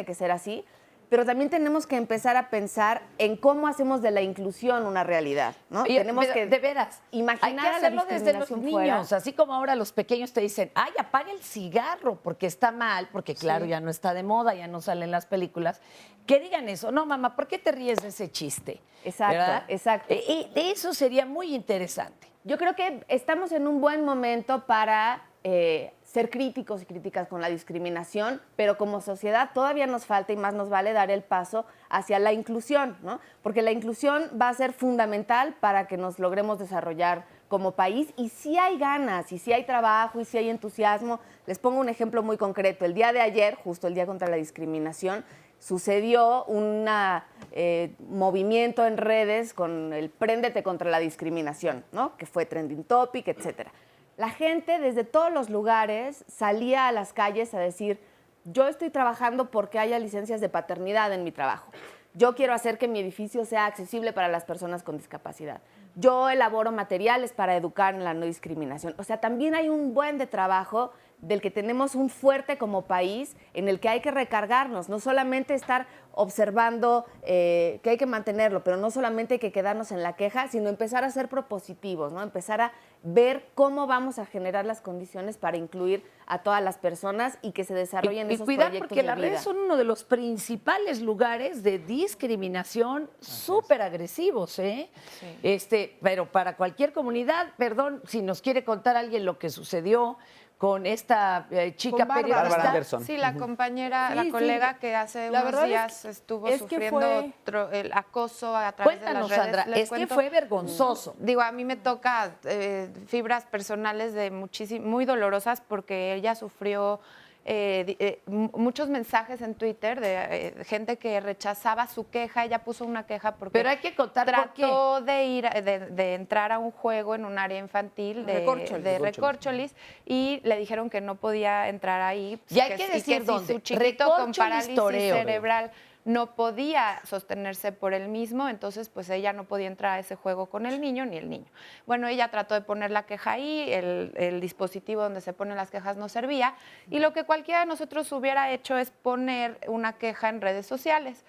que ser así. Pero también tenemos que empezar a pensar en cómo hacemos de la inclusión una realidad, ¿no? Tenemos que, de veras, imaginar hay que hacerlo la desde los discriminación niños, fuera. así como ahora los pequeños te dicen, ay, apaga el cigarro, porque está mal, porque claro, ya no está de moda, ya no salen las películas. Que digan eso, no, mamá, ¿por qué te ríes de ese chiste? Exacto, ¿verdad? exacto. Y eso sería muy interesante. Yo creo que estamos en un buen momento para ser críticos y críticas con la discriminación, pero como sociedad todavía nos falta y más nos vale dar el paso hacia la inclusión, ¿no? Porque la inclusión va a ser fundamental para que nos logremos desarrollar como país, y si hay ganas, y si hay trabajo, y si hay entusiasmo. Les pongo un ejemplo muy concreto. El día de ayer, justo el Día contra la Discriminación, sucedió un movimiento en redes con el Préndete contra la Discriminación, ¿no? Que fue trending topic, etcétera. La gente desde todos los lugares salía a las calles a decir, yo estoy trabajando porque haya licencias de paternidad en mi trabajo. Yo quiero hacer que mi edificio sea accesible para las personas con discapacidad. Yo elaboro materiales para educar en la no discriminación. O sea, también hay un buen de trabajo del que tenemos un fuerte como país en el que hay que recargarnos, no solamente estar observando que hay que mantenerlo, pero no solamente hay que quedarnos en la queja, sino empezar a ser propositivos, ¿no? Empezar a ver cómo vamos a generar las condiciones para incluir a todas las personas y que se desarrollen esos cuidar, proyectos porque de las vida. redes son uno de los principales lugares de discriminación súper agresivos, ¿eh? Pero para cualquier comunidad, perdón, si nos quiere contar alguien lo que sucedió con esta chica periodista. Bárbara Anderson. Sí, la compañera, la Sí, colega sí. que hace La unos verdad días estuvo es que sufriendo fue- el acoso a través Cuéntanos, de las redes. Sandra, es que fue vergonzoso. Digo, a mí me toca fibras personales de muy dolorosas porque ella sufrió muchos mensajes en Twitter de gente que rechazaba su queja. Ella puso una queja porque Pero hay que contar por qué. trató de entrar a un juego en un área infantil de Recorcholis y le dijeron que no podía entrar ahí. Y hay que decir si dónde. su chiquito con Recorcholis parálisis Toreo. cerebral no podía sostenerse por él mismo, entonces pues ella no podía entrar a ese juego con el niño ni el niño. Bueno, ella trató de poner la queja ahí, el dispositivo donde se ponen las quejas no servía, y lo que cualquiera de nosotros hubiera hecho es poner una queja en redes sociales.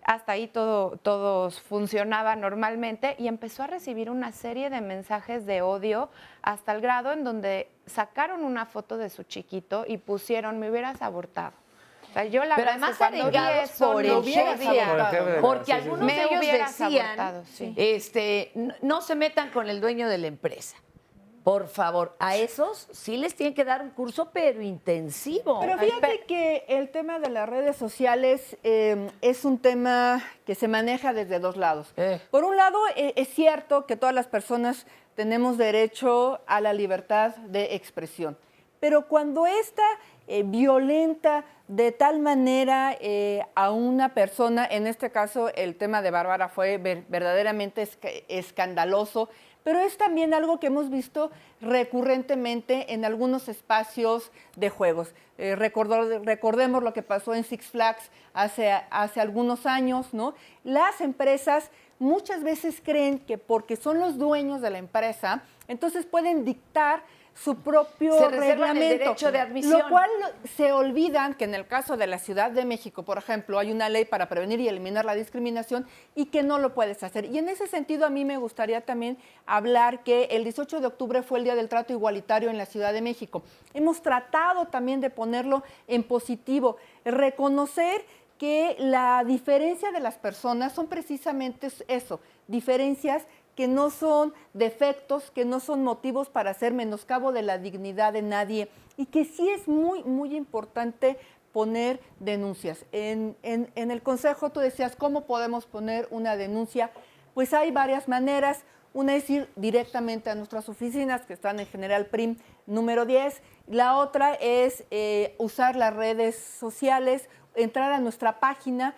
Hasta ahí todo funcionaba normalmente y empezó a recibir una serie de mensajes de odio hasta el grado en donde sacaron una foto de su chiquito y pusieron, me hubieras abortado. O sea, yo la Pero verdad es que además cuando vi arengados eso, por no el jefe, podía. porque algunos Me de ellos hubieras decían, abortado, sí. no se metan con el dueño de la empresa. Por favor, a esos sí les tienen que dar un curso, pero intensivo. Pero fíjate que el tema de las redes sociales es un tema que se maneja desde dos lados. Por un lado, es cierto que todas las personas tenemos derecho a la libertad de expresión, pero cuando esta violenta de tal manera a una persona, en este caso el tema de Bárbara fue verdaderamente escandaloso, pero es también algo que hemos visto recurrentemente en algunos espacios de juegos. Recordemos lo que pasó en Six Flags hace algunos años, ¿no? Las empresas muchas veces creen que porque son los dueños de la empresa, entonces pueden dictar su propio Se reservan reglamento, el derecho de admisión. lo cual se olvidan que en el caso de la Ciudad de México, por ejemplo, hay una ley para prevenir y eliminar la discriminación y que no lo puedes hacer. Y en ese sentido a mí me gustaría también hablar que el 18 de octubre fue el Día del Trato Igualitario en la Ciudad de México. Hemos tratado también de ponerlo en positivo, reconocer que la diferencia de las personas son precisamente eso, diferencias que no son defectos, que no son motivos para hacer menoscabo de la dignidad de nadie y que sí es muy, muy importante poner denuncias. En el Consejo tú decías, ¿cómo podemos poner una denuncia? Pues hay varias maneras. Una es ir directamente a nuestras oficinas, que están en General Prim número 10. La otra es usar las redes sociales, entrar a nuestra página,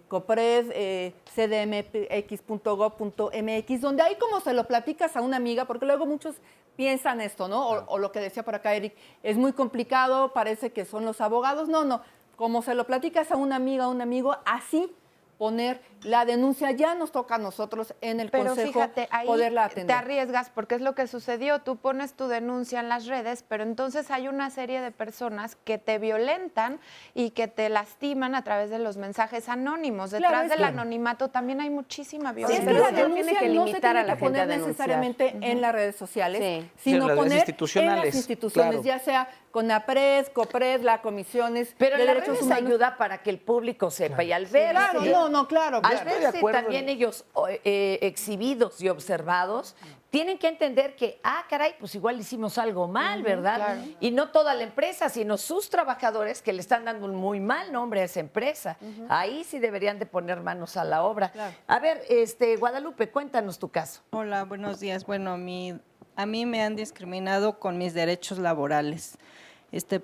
COPRED, cdmx.gov.mx, donde ahí como se lo platicas a una amiga, porque luego muchos piensan esto, ¿no? O lo que decía por acá Eric, es muy complicado, parece que son los abogados. No, como se lo platicas a una amiga, a un amigo, así poner la denuncia, ya nos toca a nosotros en el Pero Consejo fíjate, ahí poderla atender. te arriesgas porque es lo que sucedió. Tú pones tu denuncia en las redes, pero entonces hay una serie de personas que te violentan y que te lastiman a través de los mensajes anónimos. Detrás Claro, es del que- anonimato también hay muchísima Es violencia. que la no tiene denuncia que no se limitar tiene a la que gente a poner denunciar. necesariamente en las redes sociales, Sí. sino Sí, las poner en institucionales, las instituciones, claro. ya sea CONAPRED, COPRED, las comisiones Pero de las derechos redes humanos. ayuda para que el público sepa y al ver Claro, claro. al verse también ellos exhibidos y observados, tienen que entender que, caray, pues igual hicimos algo mal, ¿verdad? claro. Y no toda la empresa, sino sus trabajadores que le están dando un muy mal nombre a esa empresa. Ahí sí deberían de poner manos a la obra. Claro. A ver, Guadalupe, cuéntanos tu caso. Hola, buenos días. Bueno, a mí me han discriminado con mis derechos laborales.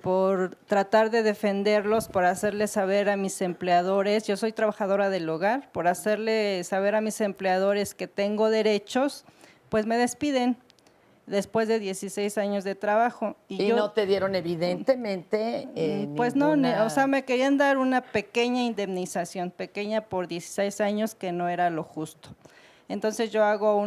Por tratar de defenderlos, por hacerles saber a mis empleadores, yo soy trabajadora del hogar, por hacerle saber a mis empleadores que tengo derechos, pues me despiden. después de 16 años de trabajo. Y no te dieron evidentemente pues ninguna... no, o sea, me querían dar una pequeña indemnización, pequeña por 16 años, que no era lo justo. Entonces yo hago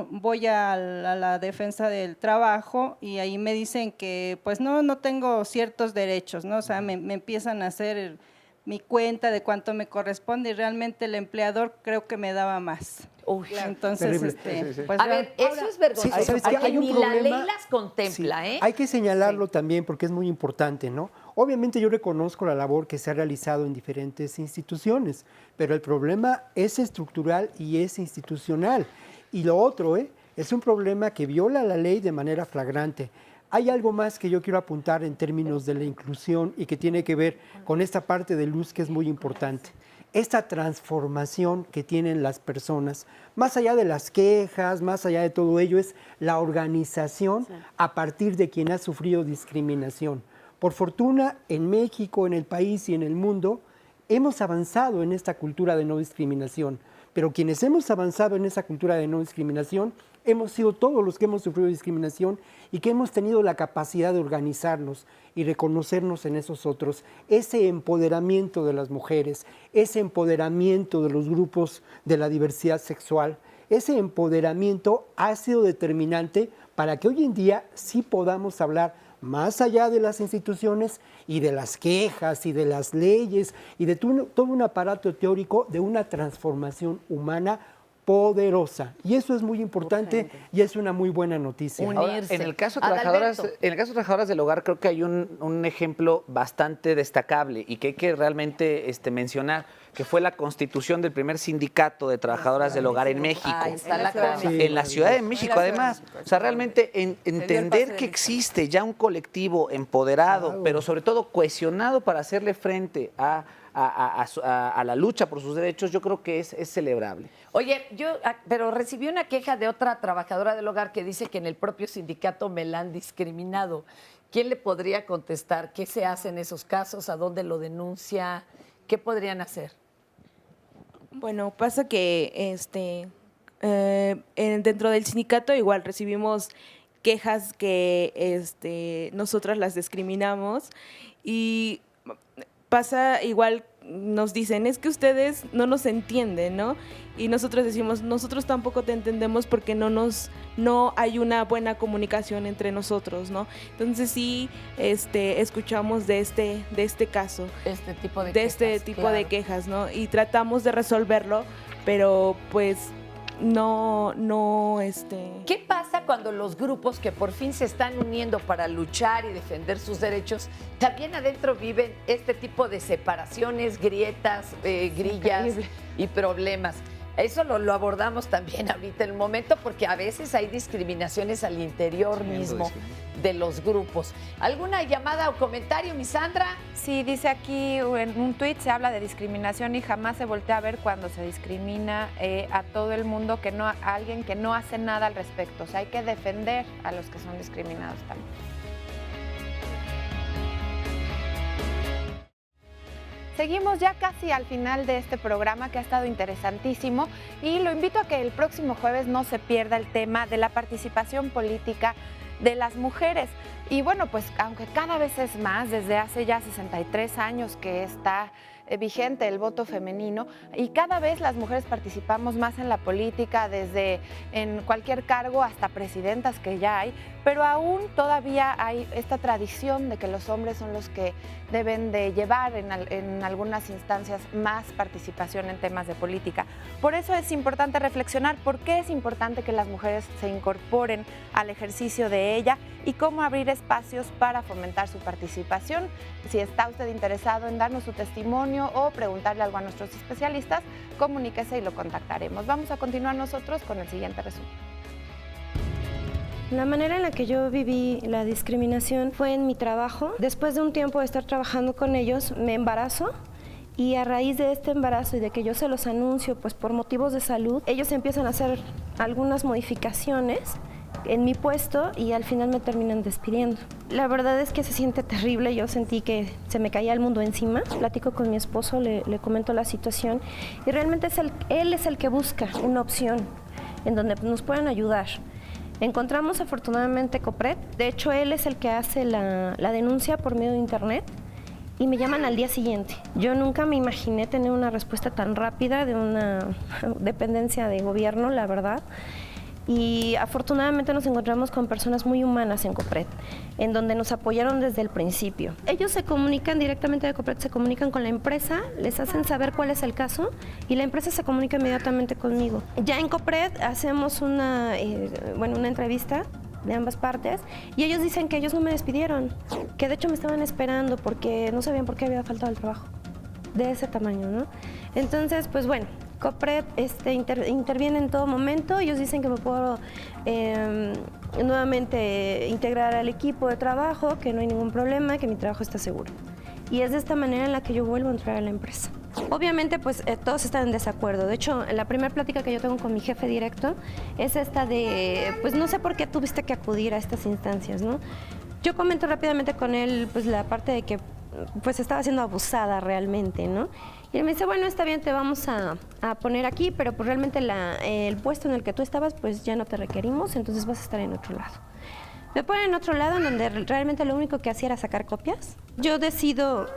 voy a la defensa del trabajo y ahí me dicen que pues no tengo ciertos derechos, ¿no? O sea, me empiezan a hacer mi cuenta de cuánto me corresponde y realmente el empleador creo que me daba más. Uy, entonces, pues, a ver, eso es vergonzoso. Sí, ¿sabes qué? Hay un ni problema, la ley las contempla, ¿eh? Hay que señalarlo también porque es muy importante, ¿no? Obviamente yo reconozco la labor que se ha realizado en diferentes instituciones, pero el problema es estructural y es institucional. Y lo otro, es un problema que viola la ley de manera flagrante. Hay algo más que yo quiero apuntar en términos de la inclusión y que tiene que ver con esta parte de luz que es muy importante. Esta transformación que tienen las personas, más allá de las quejas, más allá de todo ello, es la organización a partir de quien ha sufrido discriminación. Por fortuna, en México, en el país y en el mundo, hemos avanzado en esta cultura de no discriminación. Pero quienes hemos avanzado en esa cultura de no discriminación, hemos sido todos los que hemos sufrido discriminación y que hemos tenido la capacidad de organizarnos y reconocernos en esos otros. Ese empoderamiento de las mujeres, ese empoderamiento de los grupos de la diversidad sexual, ese empoderamiento ha sido determinante para que hoy en día sí podamos hablar más allá de las instituciones y de las quejas y de las leyes y de todo un aparato teórico de una transformación humana poderosa. Y eso es muy importante y es una muy buena noticia. Ahora, en el caso de trabajadoras del hogar, creo que hay un ejemplo bastante destacable y que hay que realmente mencionar, que fue la constitución del primer sindicato de trabajadoras del hogar en México. En la Ciudad de México, además. O sea, realmente entender que existe ya un colectivo empoderado, pero sobre todo cohesionado para hacerle frente a la lucha por sus derechos, yo creo que es celebrable. Oye, pero recibí una queja de otra trabajadora del hogar que dice que en el propio sindicato me la han discriminado. ¿Quién le podría contestar? ¿Qué se hace en esos casos? ¿A dónde lo denuncia? ¿Qué podrían hacer? Bueno, pasa que dentro del sindicato igual recibimos quejas que nosotras las discriminamos y pasa igual, nos dicen, es que ustedes no nos entienden, ¿no? Y nosotros decimos, nosotros tampoco te entendemos porque no hay una buena comunicación entre nosotros, ¿no? Entonces sí, escuchamos de este caso. Este tipo de quejas, de quejas, ¿no? Y tratamos de resolverlo, pero pues no. ¿Qué pasa cuando los grupos que por fin se están uniendo para luchar y defender sus derechos también adentro viven este tipo de separaciones, grietas, grillas y problemas? Eso lo abordamos también ahorita en el momento porque a veces hay discriminaciones al interior mismo de los grupos. ¿Alguna llamada o comentario, mi Sandra? Sí, dice aquí en un tuit, se habla de discriminación y jamás se voltea a ver cuando se discrimina a todo el mundo, a alguien que no hace nada al respecto. O sea, hay que defender a los que son discriminados también. Seguimos ya casi al final de este programa que ha estado interesantísimo y lo invito a que el próximo jueves no se pierda el tema de la participación política de las mujeres. Y bueno, pues aunque cada vez es más, desde hace ya 63 años que está vigente el voto femenino y cada vez las mujeres participamos más en la política, desde en cualquier cargo hasta presidentas que ya hay, pero aún todavía hay esta tradición de que los hombres son los que deben de llevar en algunas instancias más participación en temas de política. Por eso es importante reflexionar por qué es importante que las mujeres se incorporen al ejercicio de ella y cómo abrir espacios para fomentar su participación. Si está usted interesado en darnos su testimonio o preguntarle algo a nuestros especialistas, comuníquese y lo contactaremos. Vamos a continuar nosotros con el siguiente resumen. La manera en la que yo viví la discriminación fue en mi trabajo. Después de un tiempo de estar trabajando con ellos, me embarazo y a raíz de este embarazo y de que yo se los anuncio pues por motivos de salud, ellos empiezan a hacer algunas modificaciones en mi puesto y al final me terminan despidiendo. La verdad es que se siente terrible, yo sentí que se me caía el mundo encima. Platico con mi esposo, le comento la situación y realmente él es el que busca una opción en donde nos puedan ayudar. Encontramos afortunadamente Copret. De hecho, él es el que hace la denuncia por medio de internet y me llaman al día siguiente. Yo nunca me imaginé tener una respuesta tan rápida de una dependencia de gobierno, la verdad. Y afortunadamente nos encontramos con personas muy humanas en Copret, en donde nos apoyaron desde el principio. Ellos se comunican directamente de Copret, se comunican con la empresa, les hacen saber cuál es el caso y la empresa se comunica inmediatamente conmigo. Ya en Copret hacemos una entrevista de ambas partes y ellos dicen que ellos no me despidieron, que de hecho me estaban esperando porque no sabían por qué había faltado el trabajo de ese tamaño, ¿no? Entonces, pues bueno, Copret interviene en todo momento. Ellos dicen que me puedo nuevamente integrar al equipo de trabajo, que no hay ningún problema, que mi trabajo está seguro. Y es de esta manera en la que yo vuelvo a entrar a la empresa. Obviamente, pues todos están en desacuerdo. De hecho, la primera plática que yo tengo con mi jefe directo es esta de, pues no sé por qué tuviste que acudir a estas instancias, ¿no? Yo comento rápidamente con él, pues la parte de que pues estaba siendo abusada realmente, ¿no? Y él me dice, bueno, está bien, te vamos a poner aquí, pero pues realmente el puesto en el que tú estabas, pues ya no te requerimos, entonces vas a estar en otro lado. Me ponen en otro lado, en donde realmente lo único que hacía era sacar copias. Yo decido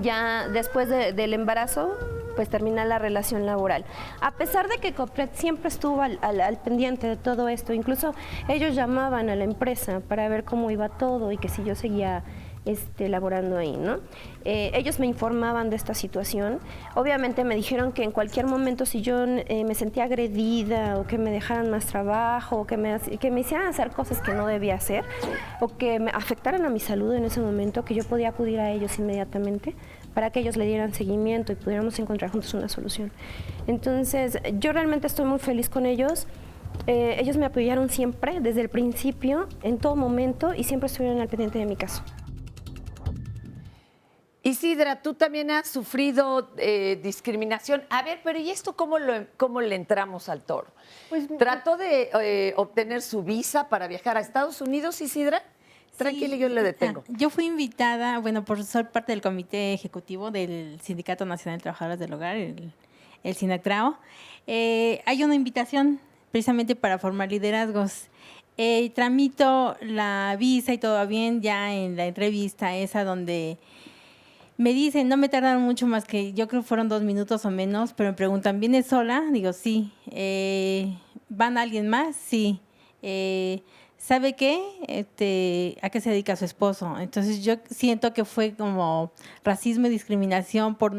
ya después del embarazo, pues terminar la relación laboral. A pesar de que Copret siempre estuvo al pendiente de todo esto, incluso ellos llamaban a la empresa para ver cómo iba todo y que si yo seguía laborando ahí, ¿no? Ellos me informaban de esta situación. Obviamente me dijeron que en cualquier momento si yo me sentía agredida o que me dejaran más trabajo o que me hicieran hacer cosas que no debía hacer o que me afectaran a mi salud en ese momento, que yo podía acudir a ellos inmediatamente para que ellos le dieran seguimiento y pudiéramos encontrar juntos una solución. Entonces, yo realmente estoy muy feliz con ellos. Ellos me apoyaron siempre, desde el principio, en todo momento, y siempre estuvieron al pendiente de mi caso. Isidra, tú también has sufrido discriminación. A ver, pero ¿y esto cómo le entramos al toro? Pues, ¿trató de obtener su visa para viajar a Estados Unidos, Isidra? Tranquila, yo le detengo. Yo fui invitada, bueno, por ser parte del comité ejecutivo del Sindicato Nacional de Trabajadoras del Hogar, el SINACTRAO. Hay una invitación precisamente para formar liderazgos. Tramito la visa y todo bien, ya en la entrevista esa donde me dicen, no me tardaron mucho más que, yo creo que fueron 2 minutos o menos, pero me preguntan, ¿vienes sola? Digo, sí. ¿Van alguien más? Sí. ¿Sabe qué? ¿A qué se dedica su esposo? Entonces yo siento que fue como racismo y discriminación por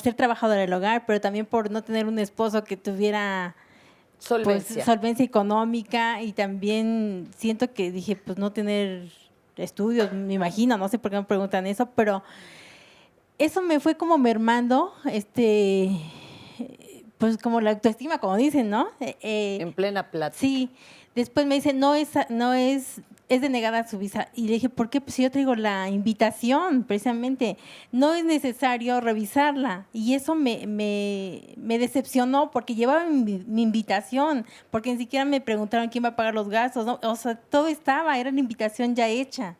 ser trabajadora del hogar, pero también por no tener un esposo que tuviera solvencia económica, y también siento que dije, pues no tener estudios, me imagino, no sé por qué me preguntan eso, pero eso me fue como mermando, pues como la autoestima, como dicen, ¿no? En plena plática. Sí. Después me dicen, es denegada su visa. Y le dije, ¿por qué? Pues si yo traigo la invitación, precisamente. No es necesario revisarla. Y eso me decepcionó porque llevaba mi invitación, porque ni siquiera me preguntaron quién va a pagar los gastos, ¿no? O sea, todo era la invitación ya hecha.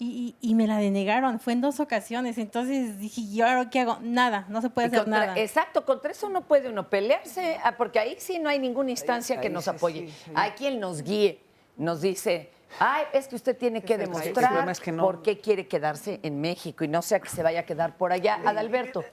Y me la denegaron, fue en 2 ocasiones. Entonces dije, ¿y ahora qué hago? Nada, no se puede hacer nada. Exacto, contra eso no puede uno pelearse, porque ahí sí no hay ninguna instancia que nos apoye. Hay quien nos guíe, nos dice, ay, es que usted tiene que demostrar por qué quiere quedarse en México y no sea que se vaya a quedar por allá. Adalberto.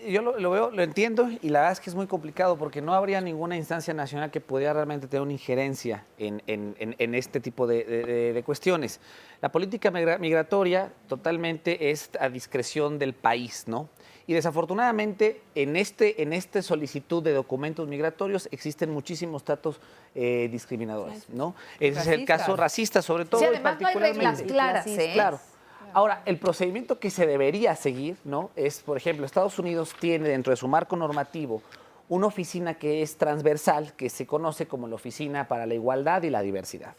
Yo lo veo, lo entiendo, y la verdad es que es muy complicado porque no habría ninguna instancia nacional que pudiera realmente tener una injerencia en este tipo de cuestiones. La política migratoria totalmente es a discreción del país, ¿no? Y desafortunadamente en esta solicitud de documentos migratorios existen muchísimos tratos discriminadores, ¿no? Ese es el caso racista, sobre todo. Sí, además no hay reglas claras, ¿eh? Claro. Ahora, el procedimiento que se debería seguir, ¿no? Es, por ejemplo, Estados Unidos tiene dentro de su marco normativo una oficina que es transversal, que se conoce como la Oficina para la Igualdad y la Diversidad.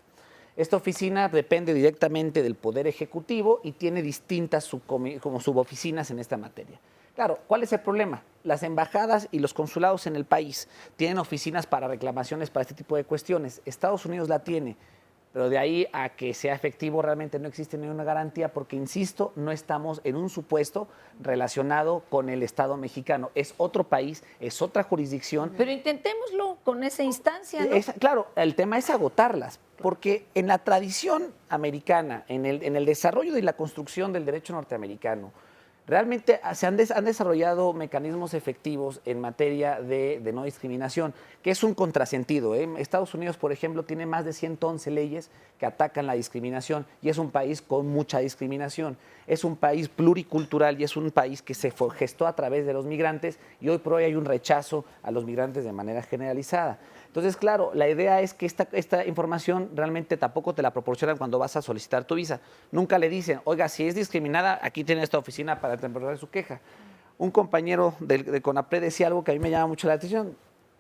Esta oficina depende directamente del Poder Ejecutivo y tiene distintas como suboficinas en esta materia. Claro, ¿cuál es el problema? Las embajadas y los consulados en el país tienen oficinas para reclamaciones para este tipo de cuestiones. Estados Unidos la tiene. Pero de ahí a que sea efectivo realmente no existe ninguna garantía porque, insisto, no estamos en un supuesto relacionado con el Estado mexicano. Es otro país, es otra jurisdicción. Pero intentémoslo con esa instancia, ¿no? Claro, el tema es agotarlas, porque en la tradición americana, en el desarrollo y la construcción del derecho norteamericano, realmente se han desarrollado mecanismos efectivos en materia de no discriminación, que es un contrasentido. Estados Unidos, por ejemplo, tiene más de 111 leyes que atacan la discriminación y es un país con mucha discriminación. Es un país pluricultural y es un país que se gestó a través de los migrantes y hoy por hoy hay un rechazo a los migrantes de manera generalizada. Entonces, claro, la idea es que esta información realmente tampoco te la proporcionan cuando vas a solicitar tu visa. Nunca le dicen, oiga, si es discriminada, aquí tiene esta oficina para temporizar su queja. Un compañero de CONAPRED decía algo que a mí me llama mucho la atención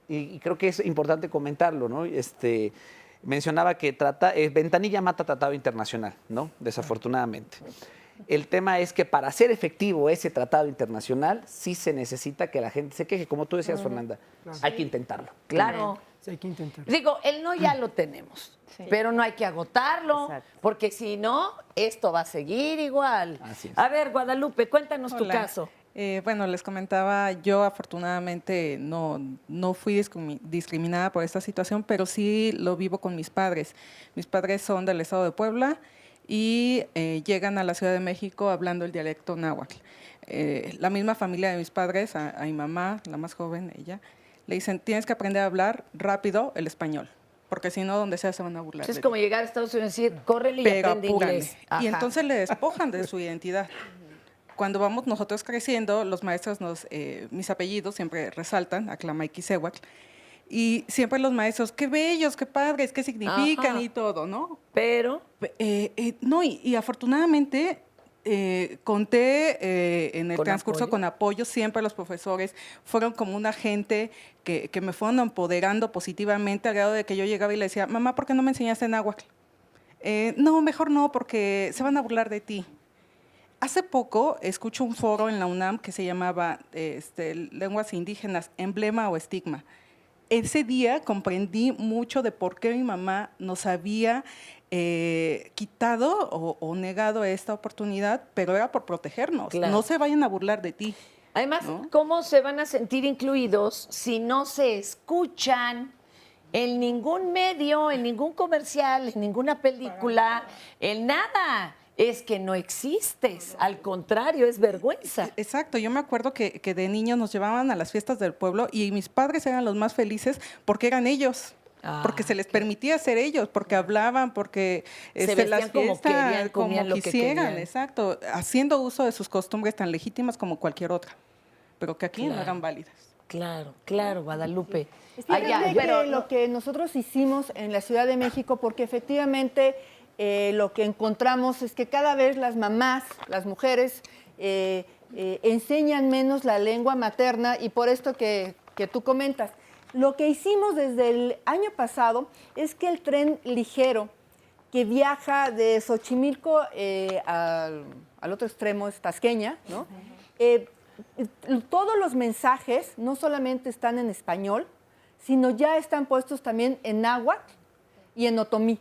y creo que es importante comentarlo, ¿no? Mencionaba que ventanilla mata tratado internacional, ¿no? Desafortunadamente. El tema es que para ser efectivo ese tratado internacional, sí se necesita que la gente se queje. Como tú decías, Fernanda, hay que intentarlo. Claro. Sí, hay que intentarlo. Digo, el no ya lo tenemos, pero no hay que agotarlo, porque si no, esto va a seguir igual. Así es. A ver, Guadalupe, cuéntanos tu Hola. caso. Bueno, les comentaba, yo afortunadamente no fui discriminada por esta situación, pero sí lo vivo con mis padres. Mis padres son del estado de Puebla y llegan a la Ciudad de México hablando el dialecto náhuatl. La misma familia de mis padres, a mi mamá, la más joven, ella, le dicen, tienes que aprender a hablar rápido el español, porque si no, donde sea se van a burlar. Es como llegar a Estados Unidos y decir, córrele y Pero aprende apúrale. inglés. Y Ajá. entonces le despojan de su identidad. Cuando vamos nosotros creciendo, los maestros mis apellidos siempre resaltan, Aclama y Quisehuatl, y siempre los maestros, qué bellos, qué padres, qué significan. Ajá. Y todo, ¿no? Pero... no, y afortunadamente conté en el transcurso con apoyo, siempre los profesores fueron como una gente que me fueron empoderando positivamente al grado de que yo llegaba y le decía, mamá, ¿por qué no me enseñaste náhuatl? No, mejor no, porque se van a burlar de ti. Hace poco escucho un foro en la UNAM que se llamaba Lenguas Indígenas, Emblema o Estigma. Ese día comprendí mucho de por qué mi mamá nos había quitado o negado esta oportunidad, pero era por protegernos. Claro. No se vayan a burlar de ti. Además, ¿no? ¿cómo se van a sentir incluidos si no se escuchan en ningún medio, en ningún comercial, en ninguna película, en nada? Es que no existes, al contrario, es vergüenza. Exacto, yo me acuerdo que de niños nos llevaban a las fiestas del pueblo y mis padres eran los más felices porque eran ellos. Porque se les permitía ser ellos, porque hablaban, porque se vestían las como fiestas, querían, comían lo que quisieran, querían. exacto, haciendo uso de sus costumbres tan legítimas como cualquier otra, pero que aquí no eran válidas. Claro, claro, Guadalupe. Pero lo que nosotros hicimos en la Ciudad de México, porque efectivamente lo que encontramos es que cada vez las mamás, las mujeres, enseñan menos la lengua materna y por esto que tú comentas. Lo que hicimos desde el año pasado es que el tren ligero que viaja de Xochimilco al otro extremo, es Tasqueña, ¿no? Todos los mensajes no solamente están en español, sino ya están puestos también en náhuatl y en otomí.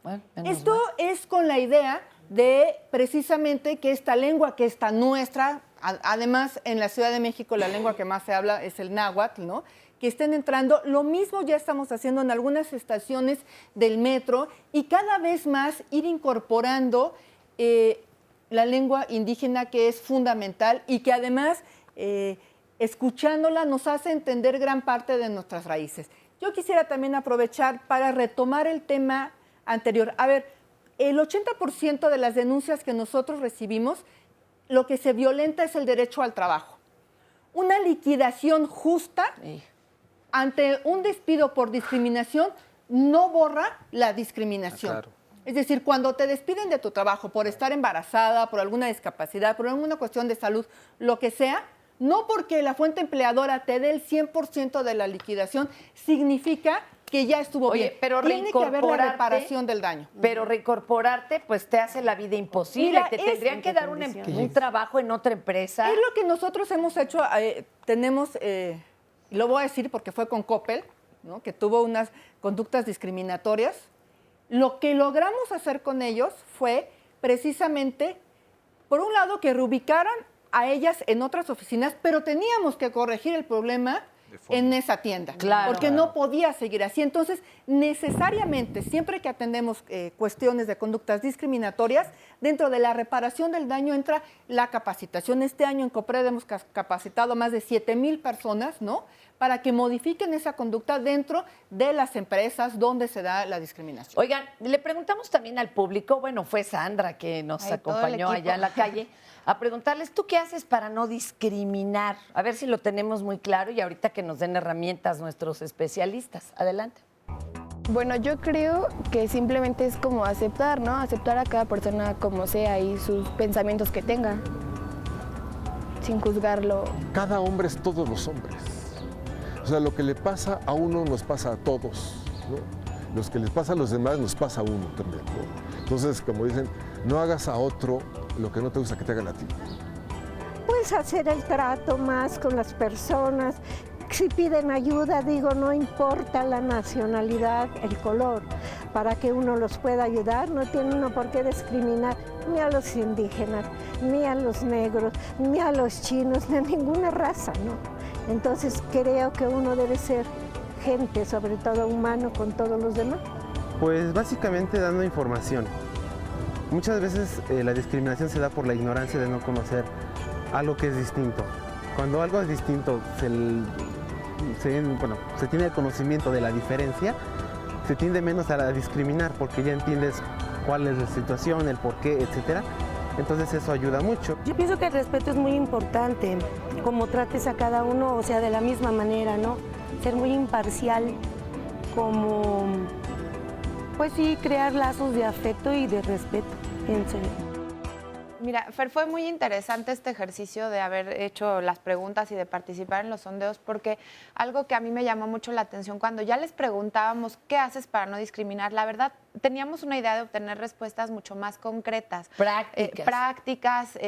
Bueno, esto es con la idea de precisamente que esta lengua que está nuestra, además en la Ciudad de México la lengua que más se habla es el náhuatl, ¿no? Que estén entrando. Lo mismo ya estamos haciendo en algunas estaciones del metro y cada vez más ir incorporando la lengua indígena, que es fundamental y que además escuchándola nos hace entender gran parte de nuestras raíces. Yo quisiera también aprovechar para retomar el tema anterior. A ver, el 80% de las denuncias que nosotros recibimos, lo que se violenta es el derecho al trabajo. Una liquidación justa ante un despido por discriminación no borra la discriminación. Claro. Es decir, cuando te despiden de tu trabajo por estar embarazada, por alguna discapacidad, por alguna cuestión de salud, lo que sea, no porque la fuente empleadora te dé el 100% de la liquidación, significa que ya estuvo bien. Pero tiene que haber la reparación del daño. Pero reincorporarte, pues te hace la vida imposible. Mira, te tendrían que dar un trabajo en otra empresa. Es lo que nosotros hemos hecho. Tenemos, lo voy a decir porque fue con Coppel, ¿no? Que tuvo unas conductas discriminatorias. Lo que logramos hacer con ellos fue precisamente, por un lado, que reubicaran a ellas en otras oficinas, pero teníamos que corregir el problema en esa tienda, porque no podía seguir así. Entonces, necesariamente, siempre que atendemos cuestiones de conductas discriminatorias, dentro de la reparación del daño entra la capacitación. Este año en COPRED hemos capacitado más de 7,000 personas, ¿no?, para que modifiquen esa conducta dentro de las empresas donde se da la discriminación. Oigan, le preguntamos también al público, bueno, fue Sandra que nos acompañó allá en la calle, a preguntarles, ¿tú qué haces para no discriminar? A ver si lo tenemos muy claro y ahorita que nos den herramientas nuestros especialistas. Adelante. Bueno, yo creo que simplemente es como aceptar, ¿no? Aceptar a cada persona como sea y sus pensamientos que tenga, sin juzgarlo. Cada hombre es todos los hombres. O sea, lo que le pasa a uno nos pasa a todos, ¿no? Los que les pasa a los demás nos pasa a uno también, ¿no? Entonces, como dicen, no hagas a otro lo que no te gusta que te hagan a ti. Pues hacer el trato más con las personas. Si piden ayuda, digo, no importa la nacionalidad, el color, para que uno los pueda ayudar. No tiene uno por qué discriminar ni a los indígenas, ni a los negros, ni a los chinos, ni a ninguna raza, ¿no? Entonces creo que uno debe ser gente, sobre todo humano, con todos los demás. Pues básicamente dando información. Muchas veces la discriminación se da por la ignorancia de no conocer algo que es distinto. Cuando algo es distinto, se tiene el conocimiento de la diferencia, se tiende menos a discriminar porque ya entiendes cuál es la situación, el porqué, etcétera. Entonces eso ayuda mucho. Yo pienso que el respeto es muy importante, como trates a cada uno, o sea, de la misma manera, ¿no? Ser muy imparcial, como, pues sí, crear lazos de afecto y de respeto, pienso yo. Mira, Fer, fue muy interesante este ejercicio de haber hecho las preguntas y de participar en los sondeos, porque algo que a mí me llamó mucho la atención cuando ya les preguntábamos qué haces para no discriminar, la verdad teníamos una idea de obtener respuestas mucho más concretas. Prácticas,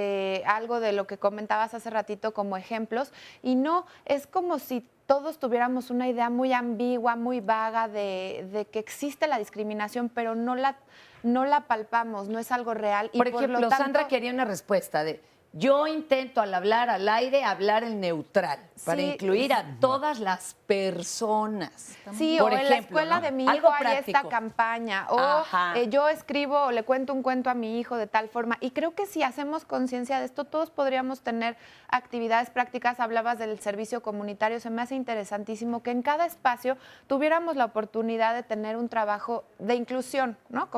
algo de lo que comentabas hace ratito como ejemplos, y no, es como si todos tuviéramos una idea muy ambigua, muy vaga de que existe la discriminación, pero no la palpamos, no es algo real. Por y ejemplo, por lo tanto, Sandra quería una respuesta de, yo intento al hablar al aire, hablar el neutral, para incluir a todas las personas. Sí, por o ejemplo, en la escuela de mi hijo hay esta campaña, o yo escribo o le cuento un cuento a mi hijo de tal forma. Y creo que si hacemos conciencia de esto, todos podríamos tener actividades prácticas. Hablabas del servicio comunitario, se me hace interesantísimo que en cada espacio tuviéramos la oportunidad de tener un trabajo de inclusión, ¿no?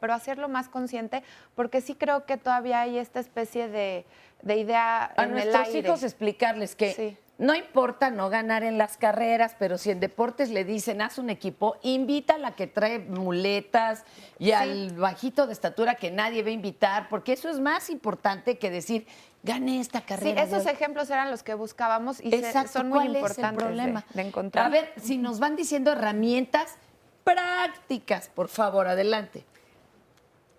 Pero hacerlo más consciente, porque sí creo que todavía hay esta especie de idea a en el nuestros aire. hijos explicarles que no importa no ganar en las carreras, pero si en deportes le dicen haz un equipo, invita a la que trae muletas y al bajito de estatura que nadie va a invitar, porque eso es más importante que decir gané esta carrera. Sí, esos ejemplos eran los que buscábamos y son muy importantes de encontrar. A ver, si nos van diciendo herramientas prácticas, por favor, adelante.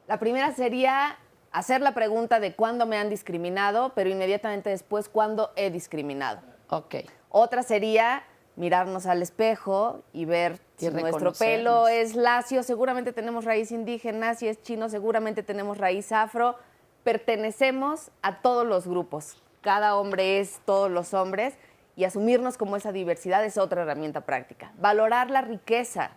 La primera sería hacer la pregunta de cuándo me han discriminado, pero inmediatamente después cuándo he discriminado. Ok. Otra sería mirarnos al espejo y ver si nuestro pelo es lacio, seguramente tenemos raíz indígena, si es chino, seguramente tenemos raíz afro. Pertenecemos a todos los grupos. Cada hombre es todos los hombres y asumirnos como esa diversidad es otra herramienta práctica. Valorar la riqueza.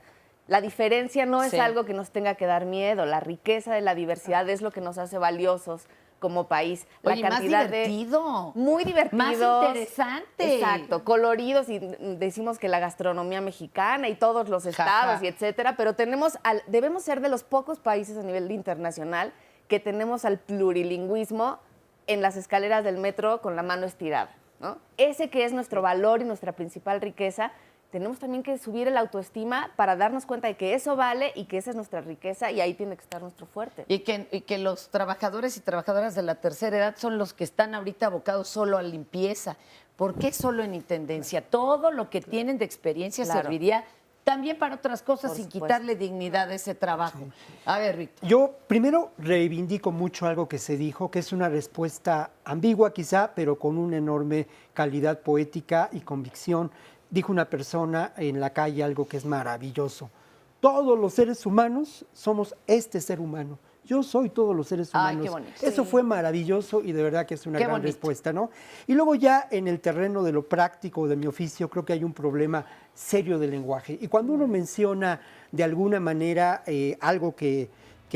La diferencia no es algo que nos tenga que dar miedo. La riqueza de la diversidad es lo que nos hace valiosos como país. Oye, la cantidad más divertido. Muy divertidos. Más interesante. Exacto, coloridos, y decimos que la gastronomía mexicana y todos los estados y etcétera, pero debemos ser de los pocos países a nivel internacional que tenemos al plurilingüismo en las escaleras del metro con la mano estirada, ¿no? Ese que es nuestro valor y nuestra principal riqueza. Tenemos también que subir el autoestima para darnos cuenta de que eso vale y que esa es nuestra riqueza y ahí tiene que estar nuestro fuerte. Y que los trabajadores y trabajadoras de la tercera edad son los que están ahorita abocados solo a limpieza. ¿Por qué solo en intendencia? Todo lo que tienen de experiencia serviría también para otras cosas sin quitarle dignidad a ese trabajo. Sí. A ver, Víctor. Yo primero reivindico mucho algo que se dijo, que es una respuesta ambigua quizá, pero con una enorme calidad poética y convicción. Dijo una persona en la calle algo que es maravilloso. todos los seres humanos somos este ser humano. Yo soy todos los seres Ay, humanos. qué bonito. Eso Sí. fue maravilloso y de verdad que es una Qué gran bonito. respuesta, ¿no? Y luego ya en el terreno de lo práctico de mi oficio, creo que hay un problema serio del lenguaje. Y cuando uno menciona de alguna manera algo que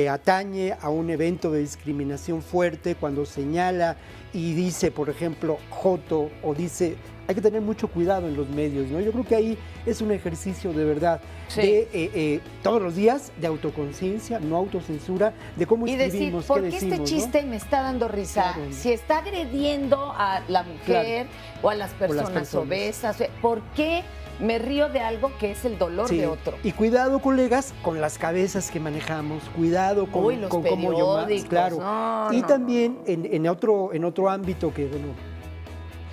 atañe a un evento de discriminación fuerte, cuando señala y dice, por ejemplo, joto, o dice, hay que tener mucho cuidado en los medios, ¿no? Yo creo que ahí es un ejercicio de verdad, Sí. de todos los días, de autoconciencia, no autocensura, de cómo Y decir, escribimos, ¿por qué qué decimos, este chiste me está dando risa? Claro. Si está agrediendo a la mujer o a las personas, personas. obesas, ¿por qué me río de algo que es el dolor Sí. de otro? Y cuidado, colegas, con las cabezas que manejamos, cuidado con, Uy, los con cómo periódicos, claro. no, y no, también en otro ámbito que, bueno,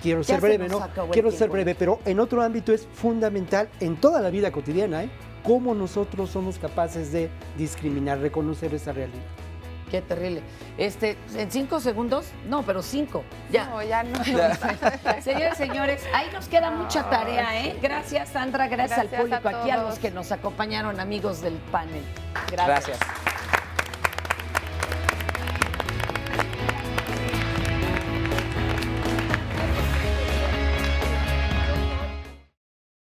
quiero Ya ser se breve, nos ¿no? acabó el Quiero ser tiempo. breve, pero en otro ámbito es fundamental en toda la vida cotidiana, cómo nosotros somos capaces de discriminar, reconocer esa realidad. Qué terrible. En 5 segundos, no, pero 5. Ya. No, ya no. Señores, señores, ahí nos queda mucha tarea, ¿eh? Gracias, Sandra, gracias al Gracias a público aquí, a los todos. que nos acompañaron, amigos del panel. Gracias.